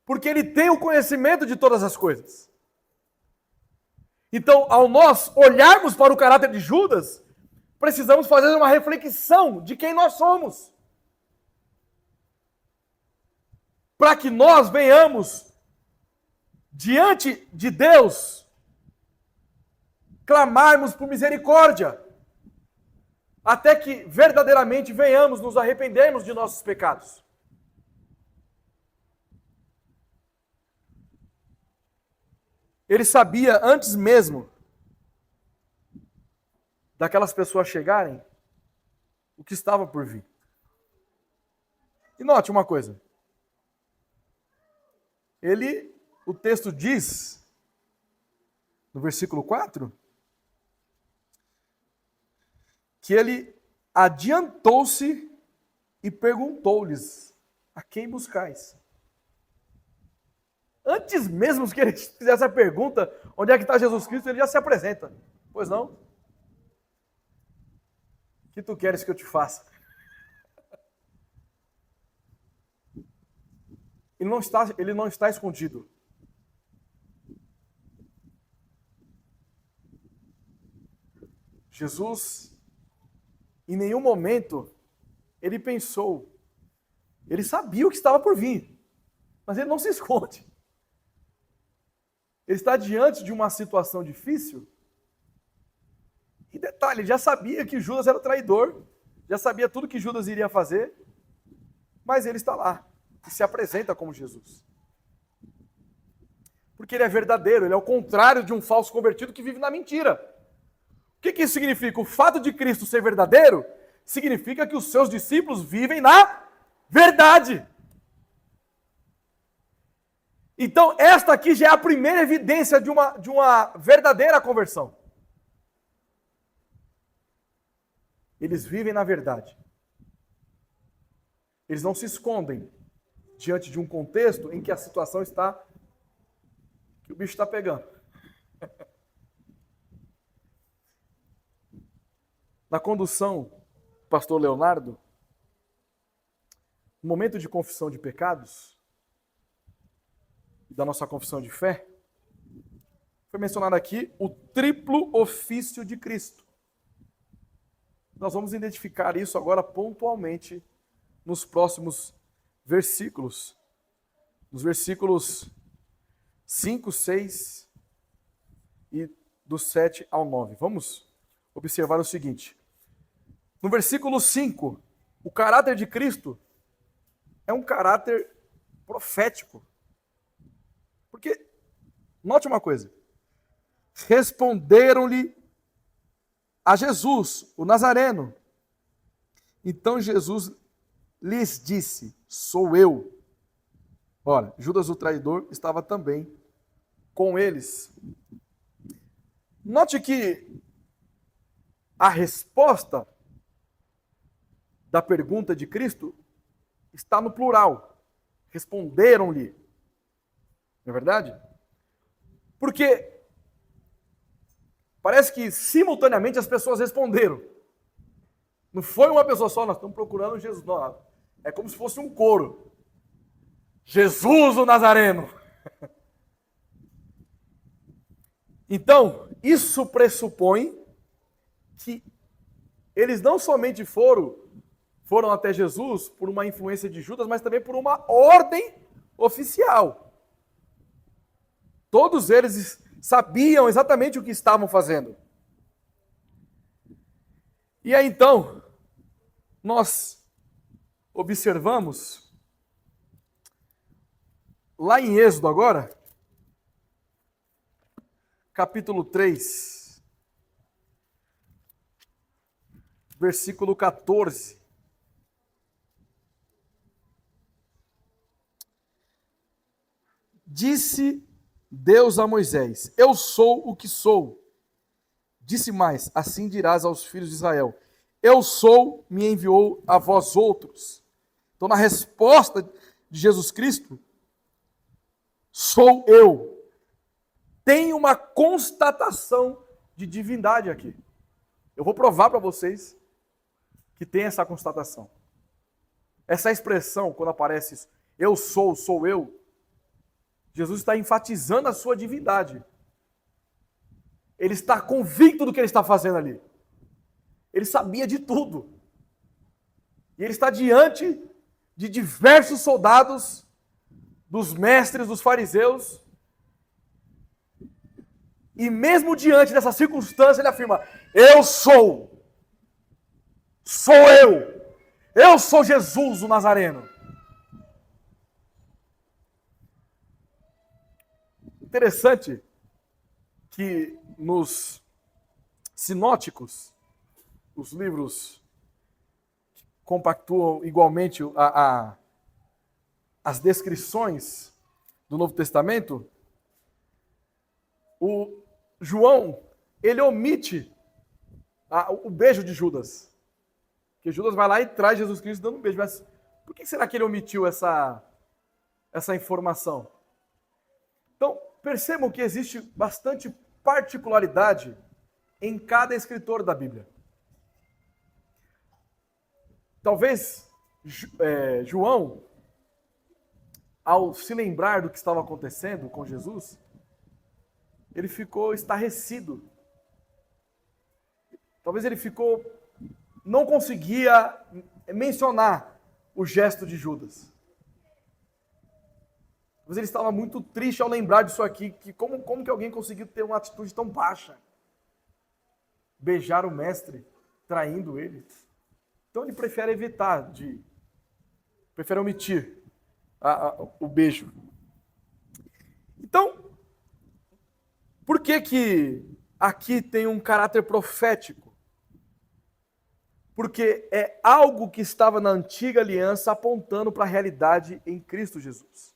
Porque ele tem o conhecimento de todas as coisas. Então, ao nós olharmos para o caráter de Judas, precisamos fazer uma reflexão de quem nós somos. Para que nós venhamos diante de Deus, clamarmos por misericórdia, até que verdadeiramente venhamos nos arrependermos de nossos pecados. Ele sabia antes mesmo daquelas pessoas chegarem o que estava por vir. E note uma coisa. o texto diz, no versículo 4, que ele adiantou-se e perguntou-lhes: a quem buscais? Antes mesmo que ele fizesse a pergunta, onde é que está Jesus Cristo, ele já se apresenta. Pois não? O que tu queres que eu te faça? Ele não está escondido. Jesus, em nenhum momento, ele pensou. Ele sabia o que estava por vir, mas ele não se esconde. Ele está diante de uma situação difícil. E detalhe, ele já sabia que Judas era o traidor, já sabia tudo que Judas iria fazer, mas ele está lá e se apresenta como Jesus. Porque ele é verdadeiro, ele é o contrário de um falso convertido que vive na mentira. O que isso significa? O fato de Cristo ser verdadeiro significa que os seus discípulos vivem na verdade. Então, esta aqui já é a primeira evidência de uma verdadeira conversão. Eles vivem na verdade. Eles não se escondem diante de um contexto em que a situação está... que o bicho está pegando. Na condução, pastor Leonardo, no momento de confissão de pecados, da nossa confissão de fé, foi mencionado aqui o triplo ofício de Cristo. Nós vamos identificar isso agora pontualmente nos próximos versículos. Nos versículos 5, 6 e do 7 ao 9. Vamos observar o seguinte. No versículo 5, o caráter de Cristo é um caráter profético. Porque, note uma coisa, responderam-lhe a Jesus, o Nazareno. Então Jesus lhes disse: sou eu. Ora, Judas o traidor estava também com eles. Note que a resposta da pergunta de Cristo está no plural. Responderam-lhe. Não é verdade? Porque parece que simultaneamente as pessoas responderam. Não foi uma pessoa só, nós estamos procurando Jesus. Não, é como se fosse um coro. Jesus o Nazareno. Então, isso pressupõe que eles não somente foram até Jesus por uma influência de Judas, mas também por uma ordem oficial. Todos eles sabiam exatamente o que estavam fazendo. E aí então, nós observamos, lá em Êxodo agora, capítulo 3, versículo 14. Disse Deus a Moisés: eu sou o que sou. Disse mais: assim dirás aos filhos de Israel: eu sou, me enviou a vós outros. Então, na resposta de Jesus Cristo, sou eu. Tem uma constatação de divindade aqui. Eu vou provar para vocês que tem essa constatação. Essa expressão, quando aparece isso, eu sou eu, Jesus está enfatizando a sua divindade. Ele está convicto do que ele está fazendo ali. Ele sabia de tudo. E ele está diante de diversos soldados, dos mestres, dos fariseus. E mesmo diante dessa circunstância, ele afirma: eu sou. Sou eu. Eu sou Jesus, o Nazareno. Interessante que nos sinóticos, os livros que compactuam igualmente as descrições do Novo Testamento, o João, ele omite o beijo de Judas. Porque Judas vai lá e traz Jesus Cristo dando um beijo. Mas por que será que ele omitiu essa informação? Então, percebam que existe bastante particularidade em cada escritor da Bíblia. Talvez João, ao se lembrar do que estava acontecendo com Jesus, ele ficou estarrecido. Talvez ele não conseguia mencionar o gesto de Judas. Talvez ele estava muito triste ao lembrar disso aqui, que como que alguém conseguiu ter uma atitude tão baixa? Beijar o mestre, traindo ele. Então ele prefere prefere omitir o beijo. Então, por que aqui tem um caráter profético? Porque é algo que estava na antiga aliança apontando para a realidade em Cristo Jesus.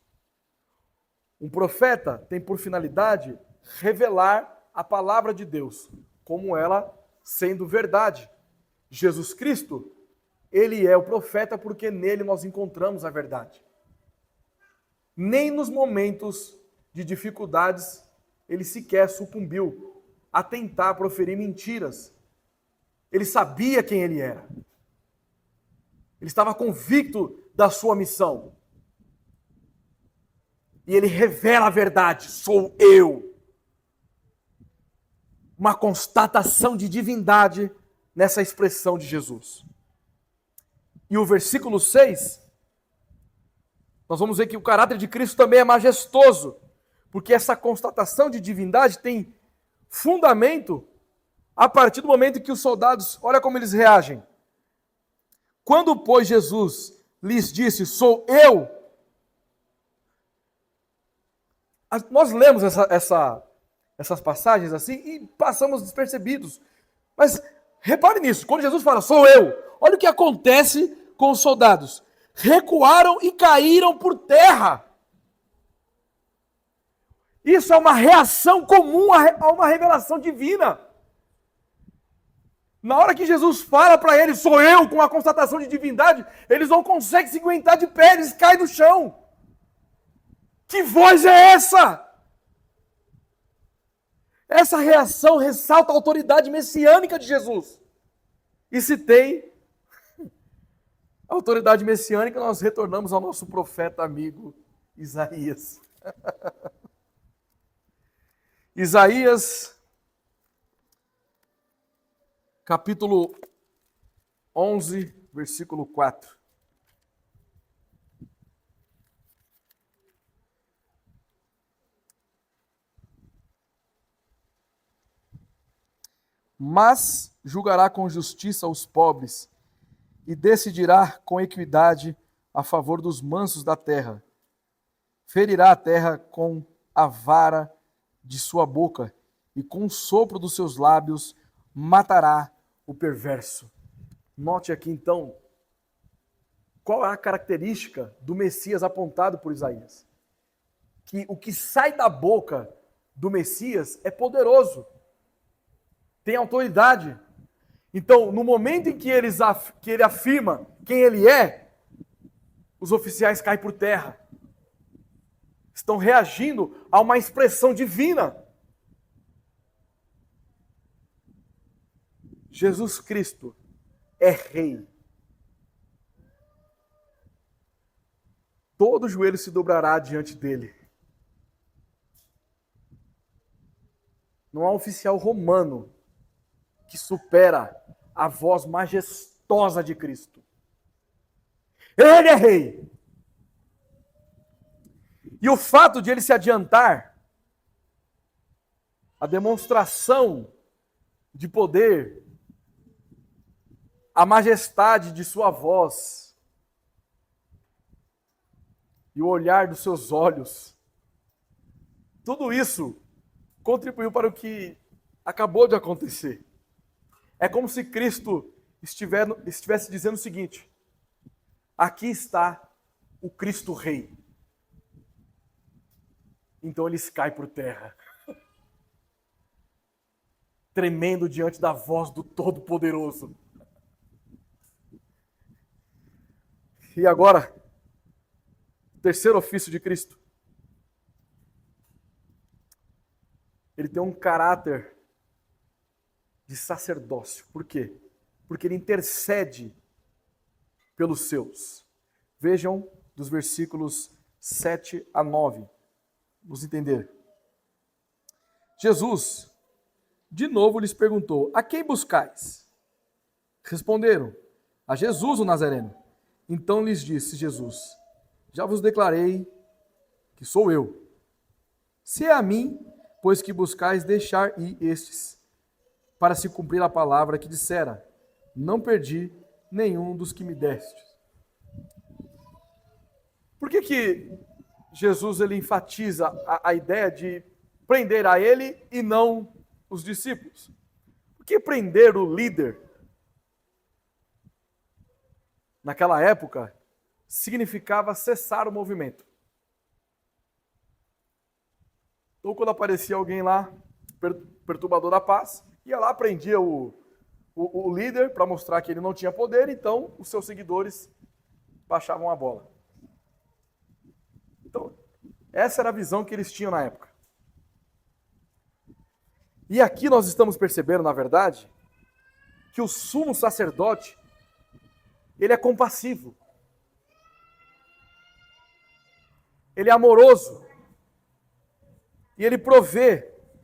Um profeta tem por finalidade revelar a palavra de Deus, como ela sendo verdade. Jesus Cristo, ele é o profeta porque nele nós encontramos a verdade. Nem nos momentos de dificuldades ele sequer sucumbiu a tentar proferir mentiras. Ele sabia quem ele era. Ele estava convicto da sua missão. E ele revela a verdade. Sou eu. Uma constatação de divindade nessa expressão de Jesus. E o versículo 6, nós vamos ver que o caráter de Cristo também é majestoso, porque essa constatação de divindade tem fundamento a partir do momento em que os soldados, olha como eles reagem. Quando, pois, Jesus lhes disse, sou eu, nós lemos essas passagens assim e passamos despercebidos. Mas repare nisso, quando Jesus fala, sou eu, olha o que acontece com os soldados. Recuaram e caíram por terra. Isso é uma reação comum a uma revelação divina. Na hora que Jesus fala para eles, sou eu, com a constatação de divindade, eles não conseguem se aguentar de pé, eles caem do chão. Que voz é essa? Essa reação ressalta a autoridade messiânica de Jesus. E se tem a autoridade messiânica, nós retornamos ao nosso profeta amigo Isaías. Isaías, capítulo 11, versículo 4. Mas julgará com justiça os pobres e decidirá com equidade a favor dos mansos da terra. Ferirá a terra com a vara de sua boca e com o sopro dos seus lábios matará o perverso. Note aqui então, qual é a característica do Messias apontado por Isaías? Que o que sai da boca do Messias é poderoso, tem autoridade. Então, no momento em que ele afirma quem ele é, os oficiais caem por terra. Estão reagindo a uma expressão divina. Jesus Cristo é rei. Todo joelho se dobrará diante dele. Não há oficial romano que supera a voz majestosa de Cristo. Ele é rei. E o fato de ele se adiantar, a demonstração de poder, a majestade de sua voz e o olhar dos seus olhos, tudo isso contribuiu para o que acabou de acontecer. É como se Cristo estivesse dizendo o seguinte: aqui está o Cristo Rei. Então eles caem por terra, tremendo diante da voz do Todo-Poderoso. E agora, o terceiro ofício de Cristo. Ele tem um caráter de sacerdócio. Por quê? Porque ele intercede pelos seus. Vejam dos versículos 7 a 9. Vamos entender. Jesus, de novo, lhes perguntou: a quem buscais? Responderam: a Jesus o Nazareno. Então lhes disse Jesus: já vos declarei que sou eu. Se é a mim, pois que buscais deixar ir estes, para se cumprir a palavra que dissera: não perdi nenhum dos que me deste. Por que Jesus ele enfatiza a ideia de prender a ele e não os discípulos? Porque prender o líder naquela época significava cessar o movimento. Então, quando aparecia alguém lá, perturbador da paz, ia lá, prendia o líder para mostrar que ele não tinha poder, então os seus seguidores baixavam a bola. Então, essa era a visão que eles tinham na época. E aqui nós estamos percebendo, na verdade, que o sumo sacerdote, ele é compassivo. Ele é amoroso. E ele provê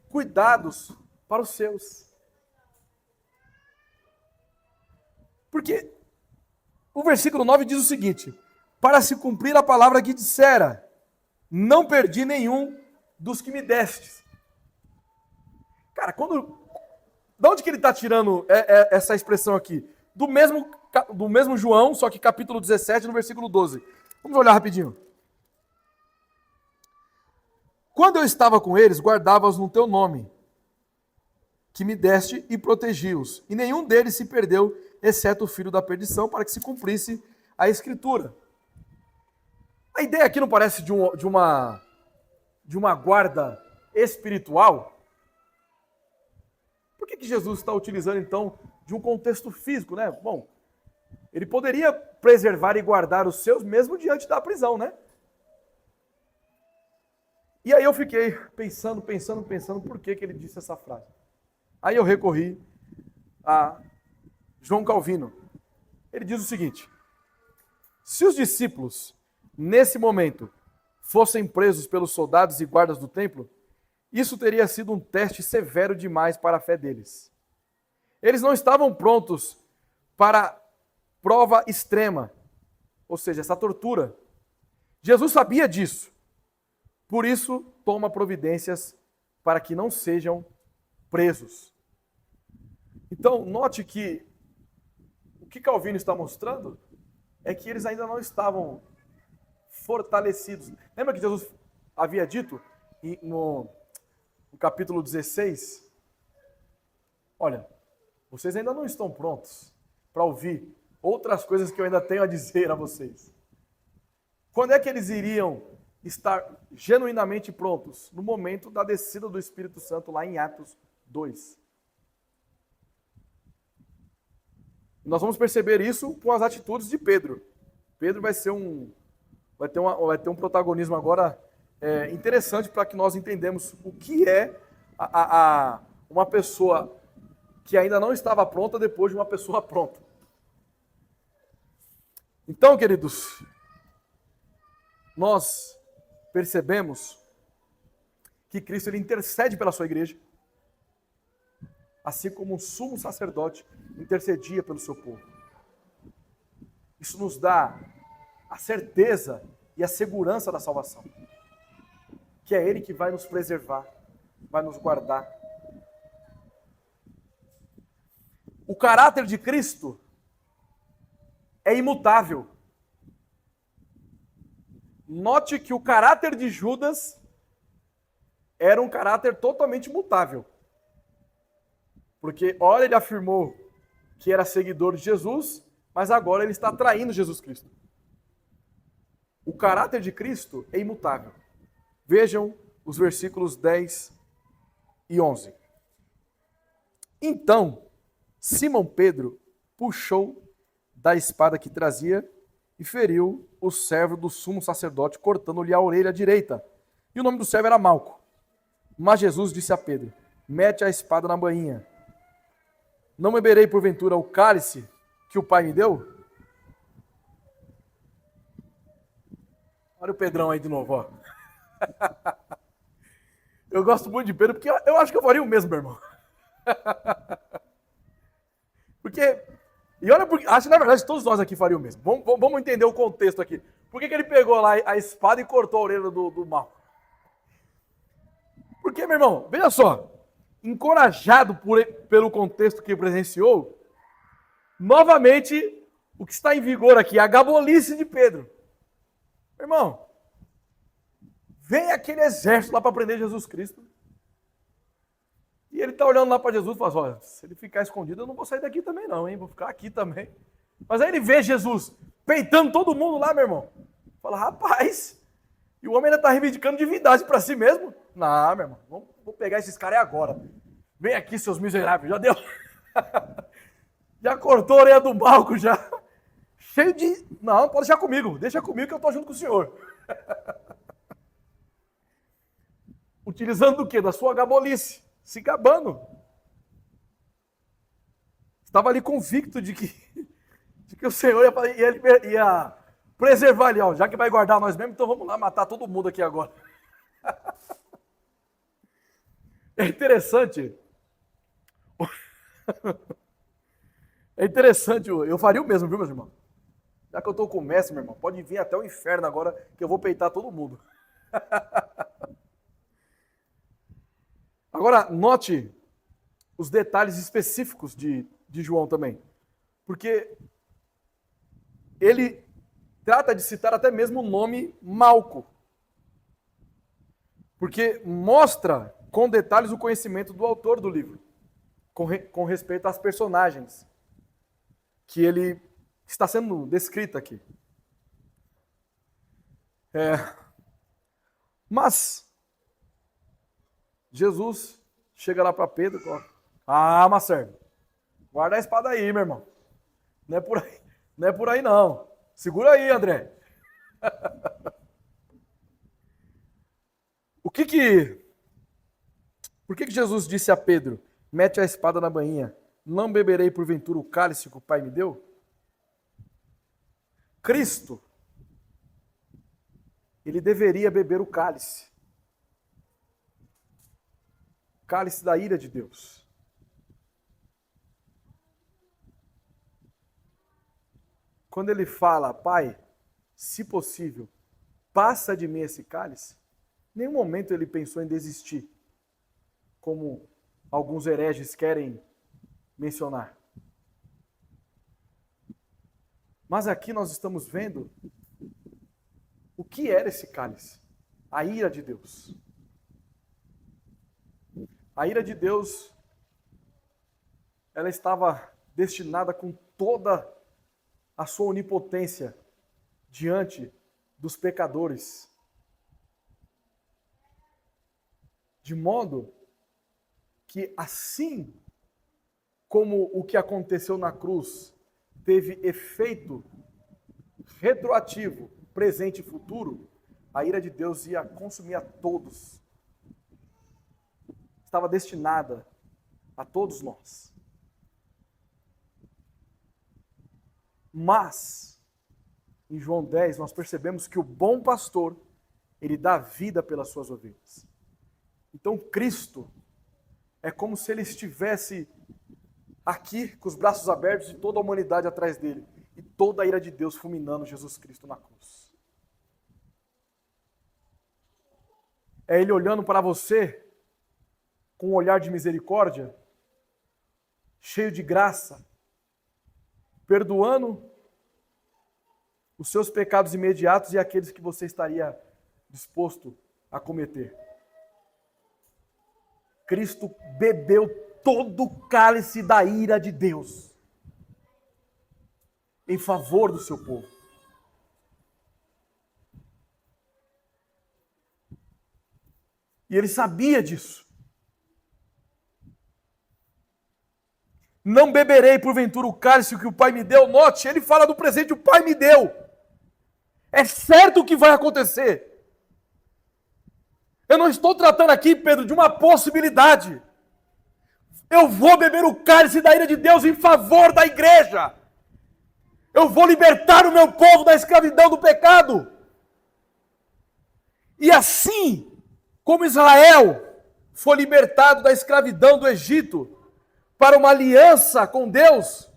cuidados para os seus. Porque o versículo 9 diz o seguinte: para se cumprir a palavra que dissera: não perdi nenhum dos que me destes. Cara, de onde que ele está tirando essa expressão aqui? Do mesmo João, só que capítulo 17, no versículo 12. Vamos olhar rapidinho. Quando eu estava com eles, guardava-os no teu nome, que me deste, e protegi-os. E nenhum deles se perdeu, exceto o filho da perdição, para que se cumprisse a Escritura. A ideia aqui não parece de uma guarda espiritual? Por que Jesus está utilizando, então, de um contexto físico, né? Bom, ele poderia preservar e guardar os seus mesmo diante da prisão, né? E aí eu fiquei pensando, por que ele disse essa frase. Aí eu recorri a João Calvino. Ele diz o seguinte: se os discípulos, nesse momento, fossem presos pelos soldados e guardas do templo, isso teria sido um teste severo demais para a fé deles. Eles não estavam prontos para prova extrema, ou seja, essa tortura. Jesus sabia disso. Por isso, toma providências para que não sejam presos. Então, note que o que Calvino está mostrando é que eles ainda não estavam fortalecidos. Lembra que Jesus havia dito no capítulo 16? Olha, vocês ainda não estão prontos para ouvir outras coisas que eu ainda tenho a dizer a vocês. Quando é que eles iriam estar genuinamente prontos? No momento da descida do Espírito Santo, lá em Atos 2. Nós vamos perceber isso com as atitudes de Pedro. Pedro vai ter um protagonismo agora interessante para que nós entendamos o que é uma pessoa que ainda não estava pronta depois de uma pessoa pronta. Então, queridos, nós percebemos que Cristo ele intercede pela sua igreja, assim como o sumo sacerdote intercedia pelo seu povo. Isso nos dá a certeza e a segurança da salvação, que é Ele que vai nos preservar, vai nos guardar. O caráter de Cristo é imutável. Note que o caráter de Judas era um caráter totalmente mutável. Porque, ora, ele afirmou que era seguidor de Jesus, mas agora ele está traindo Jesus Cristo. O caráter de Cristo é imutável. Vejam os versículos 10 e 11. Então, Simão Pedro puxou da espada que trazia e feriu o servo do sumo sacerdote, cortando-lhe a orelha direita. E o nome do servo era Malco. Mas Jesus disse a Pedro: mete a espada na bainha. Não beberei porventura o cálice que o Pai me deu? Olha o Pedrão aí de novo, ó. Eu gosto muito de Pedro porque eu acho que eu faria o mesmo, meu irmão. Porque, e olha, acho que na verdade todos nós aqui fariam o mesmo. Vamos entender o contexto aqui. Por que ele pegou lá a espada e cortou a orelha do Malco? Porque, meu irmão, veja só, encorajado pelo contexto que presenciou, novamente, o que está em vigor aqui é a gabolice de Pedro. Meu irmão, vem aquele exército lá para prender Jesus Cristo. E ele está olhando lá para Jesus e fala: olha, se ele ficar escondido, eu não vou sair daqui também não, hein? Vou ficar aqui também. Mas aí ele vê Jesus peitando todo mundo lá, meu irmão. Fala: rapaz, e o homem ainda está reivindicando divindade para si mesmo? Não, meu irmão, vou pegar esses caras agora. Vem aqui, seus miseráveis, já deu. Já cortou a orelha do Malco, já. Cheio de... Não, pode deixar comigo. Deixa comigo que eu estou junto com o senhor. Utilizando o quê? Da sua gabolice. Se gabando. Estava ali convicto de que o Senhor ia preservar ali, ó. Já que vai guardar nós mesmos, então vamos lá matar todo mundo aqui agora. É interessante. É interessante, eu faria o mesmo, viu, meus irmãos? Já que eu estou com o mestre, meu irmão, pode vir até o inferno agora, que eu vou peitar todo mundo. Agora, note os detalhes específicos de João também. Porque ele trata de citar até mesmo o nome Malco. Porque mostra com detalhes o conhecimento do autor do livro, com respeito às personagens que ele está sendo descrita aqui. Mas Jesus chega lá para Pedro e fala: ah, mas servo, guarda a espada aí, meu irmão. Não é por aí, não é por aí não. Segura aí, André. Por que Jesus disse a Pedro: mete a espada na bainha? Não beberei porventura o cálice que o Pai me deu? Cristo, ele deveria beber o cálice da ira de Deus. Quando ele fala: Pai, se possível, passa de mim esse cálice, em nenhum momento ele pensou em desistir, como alguns hereges querem mencionar. Mas aqui nós estamos vendo o que era esse cálice, a ira de Deus. A ira de Deus, ela estava destinada com toda a sua onipotência diante dos pecadores, de modo que assim como o que aconteceu na cruz teve efeito retroativo, presente e futuro, a ira de Deus ia consumir a todos. Estava destinada a todos nós. Mas, em João 10, nós percebemos que o bom pastor, ele dá vida pelas suas ovelhas. Então, Cristo é como se ele estivesse aqui, com os braços abertos e toda a humanidade atrás dele. E toda a ira de Deus fulminando Jesus Cristo na cruz. É ele olhando para você com um olhar de misericórdia, cheio de graça, perdoando os seus pecados imediatos e aqueles que você estaria disposto a cometer. Cristo bebeu todo o cálice da ira de Deus em favor do seu povo. E ele sabia disso. Não beberei porventura o cálice que o Pai me deu. Note, ele fala do presente que o Pai me deu. É certo o que vai acontecer. Eu não estou tratando aqui, Pedro, de uma possibilidade. Eu vou beber o cálice da ira de Deus em favor da igreja. Eu vou libertar o meu povo da escravidão do pecado. E assim como Israel foi libertado da escravidão do Egito para uma aliança com Deus,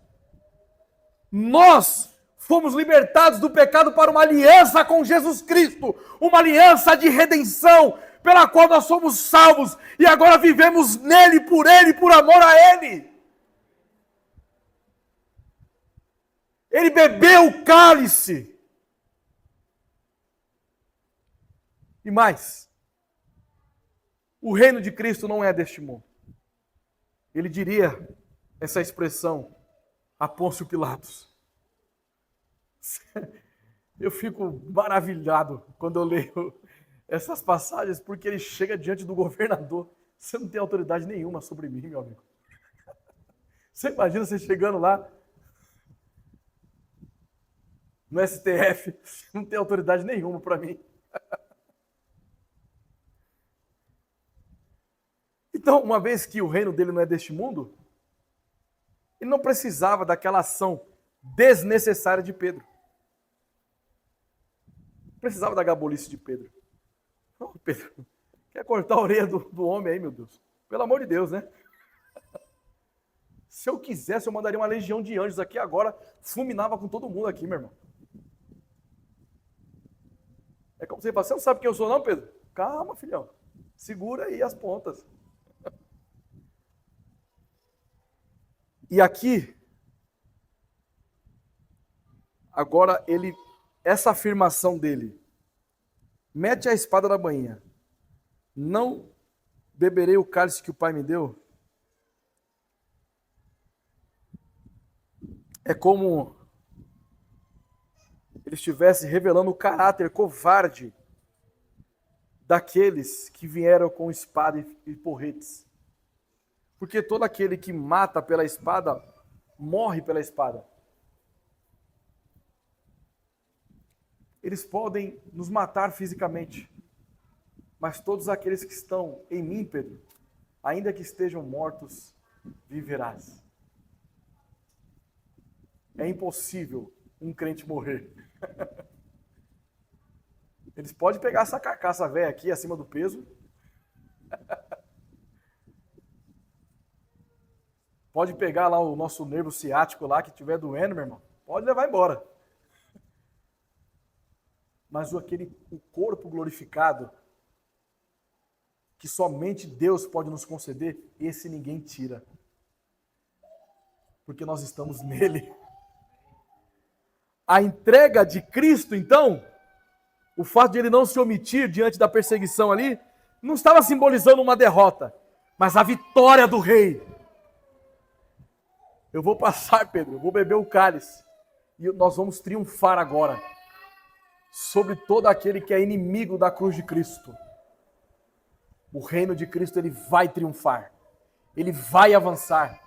nós fomos libertados do pecado para uma aliança com Jesus Cristo, uma aliança de redenção, pela qual nós somos salvos e agora vivemos nele, por amor a Ele. Ele bebeu o cálice. E mais, o reino de Cristo não é deste mundo. Ele diria essa expressão a Pôncio Pilatos. Eu fico maravilhado quando eu leio essas passagens, porque ele chega diante do governador. Você não tem autoridade nenhuma sobre mim, meu amigo. Você imagina você chegando lá no STF, você não tem autoridade nenhuma para mim. Então, uma vez que o reino dele não é deste mundo, ele não precisava daquela ação desnecessária de Pedro. Não precisava da gabolice de Pedro. Não, Pedro, quer cortar a orelha do homem aí, meu Deus? Pelo amor de Deus, né? Se eu quisesse, eu mandaria uma legião de anjos aqui agora, fulminava com todo mundo aqui, meu irmão. É como você fala, você não sabe quem eu sou não, Pedro? Calma, filhão. Segura aí as pontas. E aqui, agora essa afirmação dele, mete a espada na bainha, não beberei o cálice que o Pai me deu, é como ele estivesse revelando o caráter covarde daqueles que vieram com espada e porretes. Porque todo aquele que mata pela espada, morre pela espada. Eles podem nos matar fisicamente, mas todos aqueles que estão em mim, Pedro, ainda que estejam mortos, viverás. É impossível um crente morrer. Eles podem pegar essa carcaça velha aqui, acima do peso. Pode pegar lá o nosso nervo ciático lá, que estiver doendo, meu irmão. Pode levar embora. Mas o corpo glorificado, que somente Deus pode nos conceder, esse ninguém tira. Porque nós estamos nele. A entrega de Cristo, então, o fato de ele não se omitir diante da perseguição ali, não estava simbolizando uma derrota, mas a vitória do rei. Eu vou passar, Pedro, eu vou beber o cálice, e nós vamos triunfar agora sobre todo aquele que é inimigo da cruz de Cristo. O reino de Cristo, ele vai triunfar, ele vai avançar,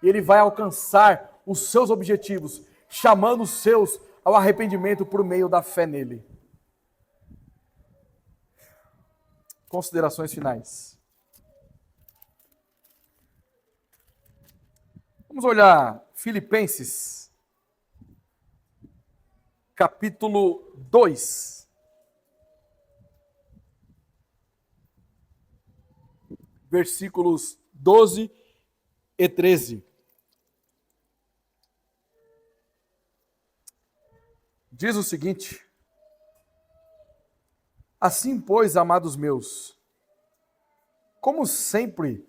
ele vai alcançar os seus objetivos, chamando os seus ao arrependimento por meio da fé nele. Considerações finais. Vamos olhar Filipenses, capítulo 2. Versículos 12 e 13. Diz o seguinte: assim, pois, amados meus, como sempre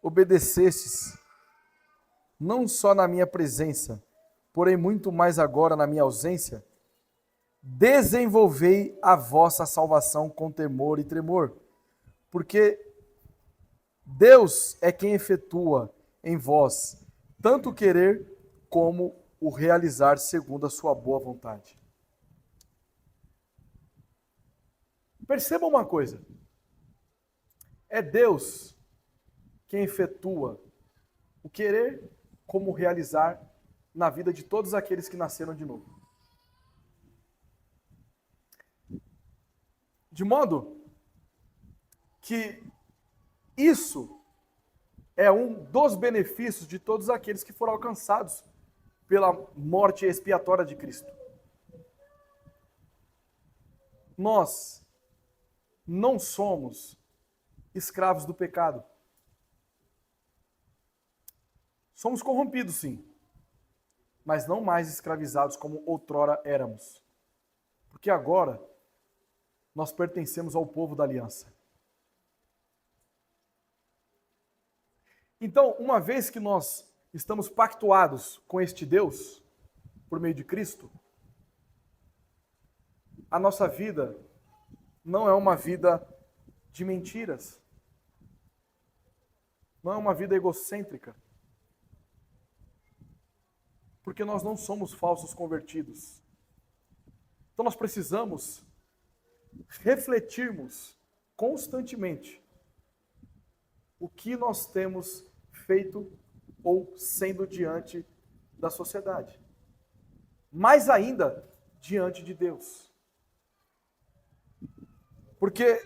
obedecestes, não só na minha presença, porém muito mais agora na minha ausência, desenvolvei a vossa salvação com temor e tremor, porque Deus é quem efetua em vós tanto o querer como o realizar segundo a sua boa vontade. Perceba uma coisa. É Deus quem efetua o querer como o realizar na vida de todos aqueles que nasceram de novo. De modo que isso é um dos benefícios de todos aqueles que foram alcançados pela morte expiatória de Cristo. Nós não somos escravos do pecado. Somos corrompidos, sim, mas não mais escravizados como outrora éramos. Porque agora nós pertencemos ao povo da aliança. Então, uma vez que nós estamos pactuados com este Deus, por meio de Cristo, a nossa vida não é uma vida de mentiras. Não é uma vida egocêntrica. Porque nós não somos falsos convertidos. Então nós precisamos refletirmos constantemente o que nós temos feito ou sendo diante da sociedade. Mais ainda, diante de Deus. Porque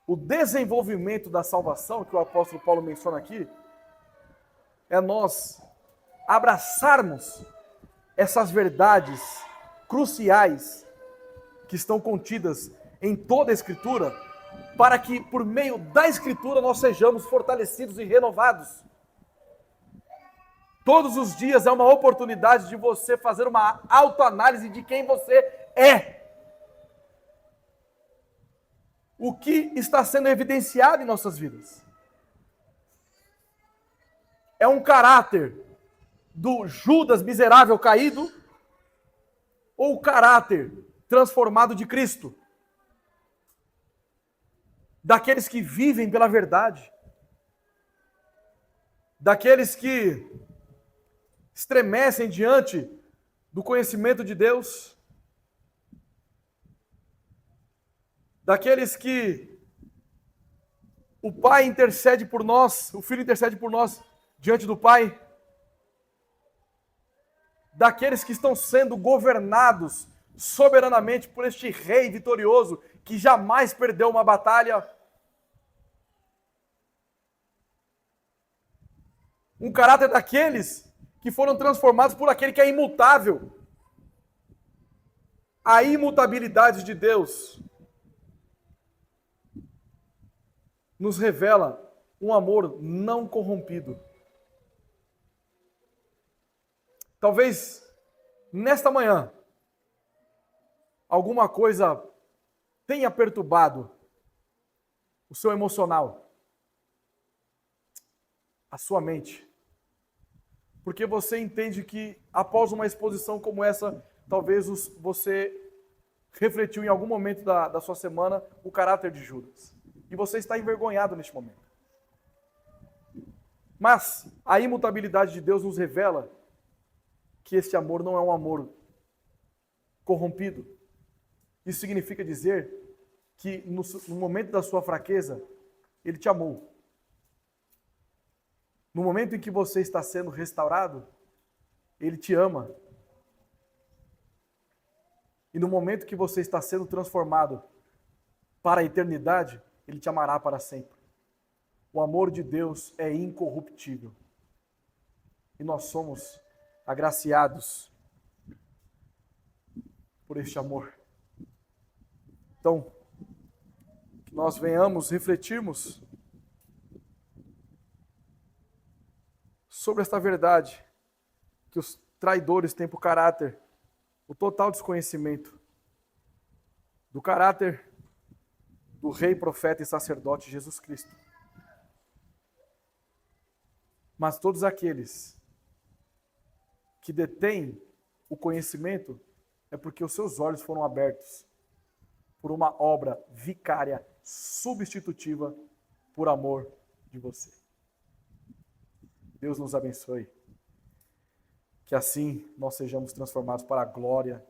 o desenvolvimento da salvação, que o apóstolo Paulo menciona aqui, é nós abraçarmos essas verdades cruciais que estão contidas em toda a Escritura, para que por meio da Escritura nós sejamos fortalecidos e renovados. Todos os dias é uma oportunidade de você fazer uma autoanálise de quem você é. O que está sendo evidenciado em nossas vidas? É um caráter do Judas miserável caído ou o caráter transformado de Cristo? Daqueles que vivem pela verdade, daqueles que estremecem diante do conhecimento de Deus, daqueles que o Pai intercede por nós, o Filho intercede por nós diante do Pai, daqueles que estão sendo governados soberanamente por este Rei vitorioso que jamais perdeu uma batalha. Um caráter daqueles que foram transformados por aquele que é imutável. A imutabilidade de Deus nos revela um amor não corrompido. Talvez nesta manhã alguma coisa tenha perturbado o seu emocional, a sua mente. Porque você entende que após uma exposição como essa, talvez você refletiu em algum momento da sua semana o caráter de Judas. E você está envergonhado neste momento. Mas a imutabilidade de Deus nos revela que esse amor não é um amor corrompido. Isso significa dizer que no momento da sua fraqueza, Ele te amou. No momento em que você está sendo restaurado, Ele te ama. E no momento que você está sendo transformado para a eternidade, Ele te amará para sempre. O amor de Deus é incorruptível. E nós somos agraciados por este amor. Então, que nós venhamos refletirmos sobre esta verdade, que os traidores têm por caráter o total desconhecimento do caráter do Rei, Profeta e Sacerdote Jesus Cristo. Mas todos aqueles que detêm o conhecimento é porque os seus olhos foram abertos por uma obra vicária, substitutiva, por amor de você. Deus nos abençoe. Que assim nós sejamos transformados para a glória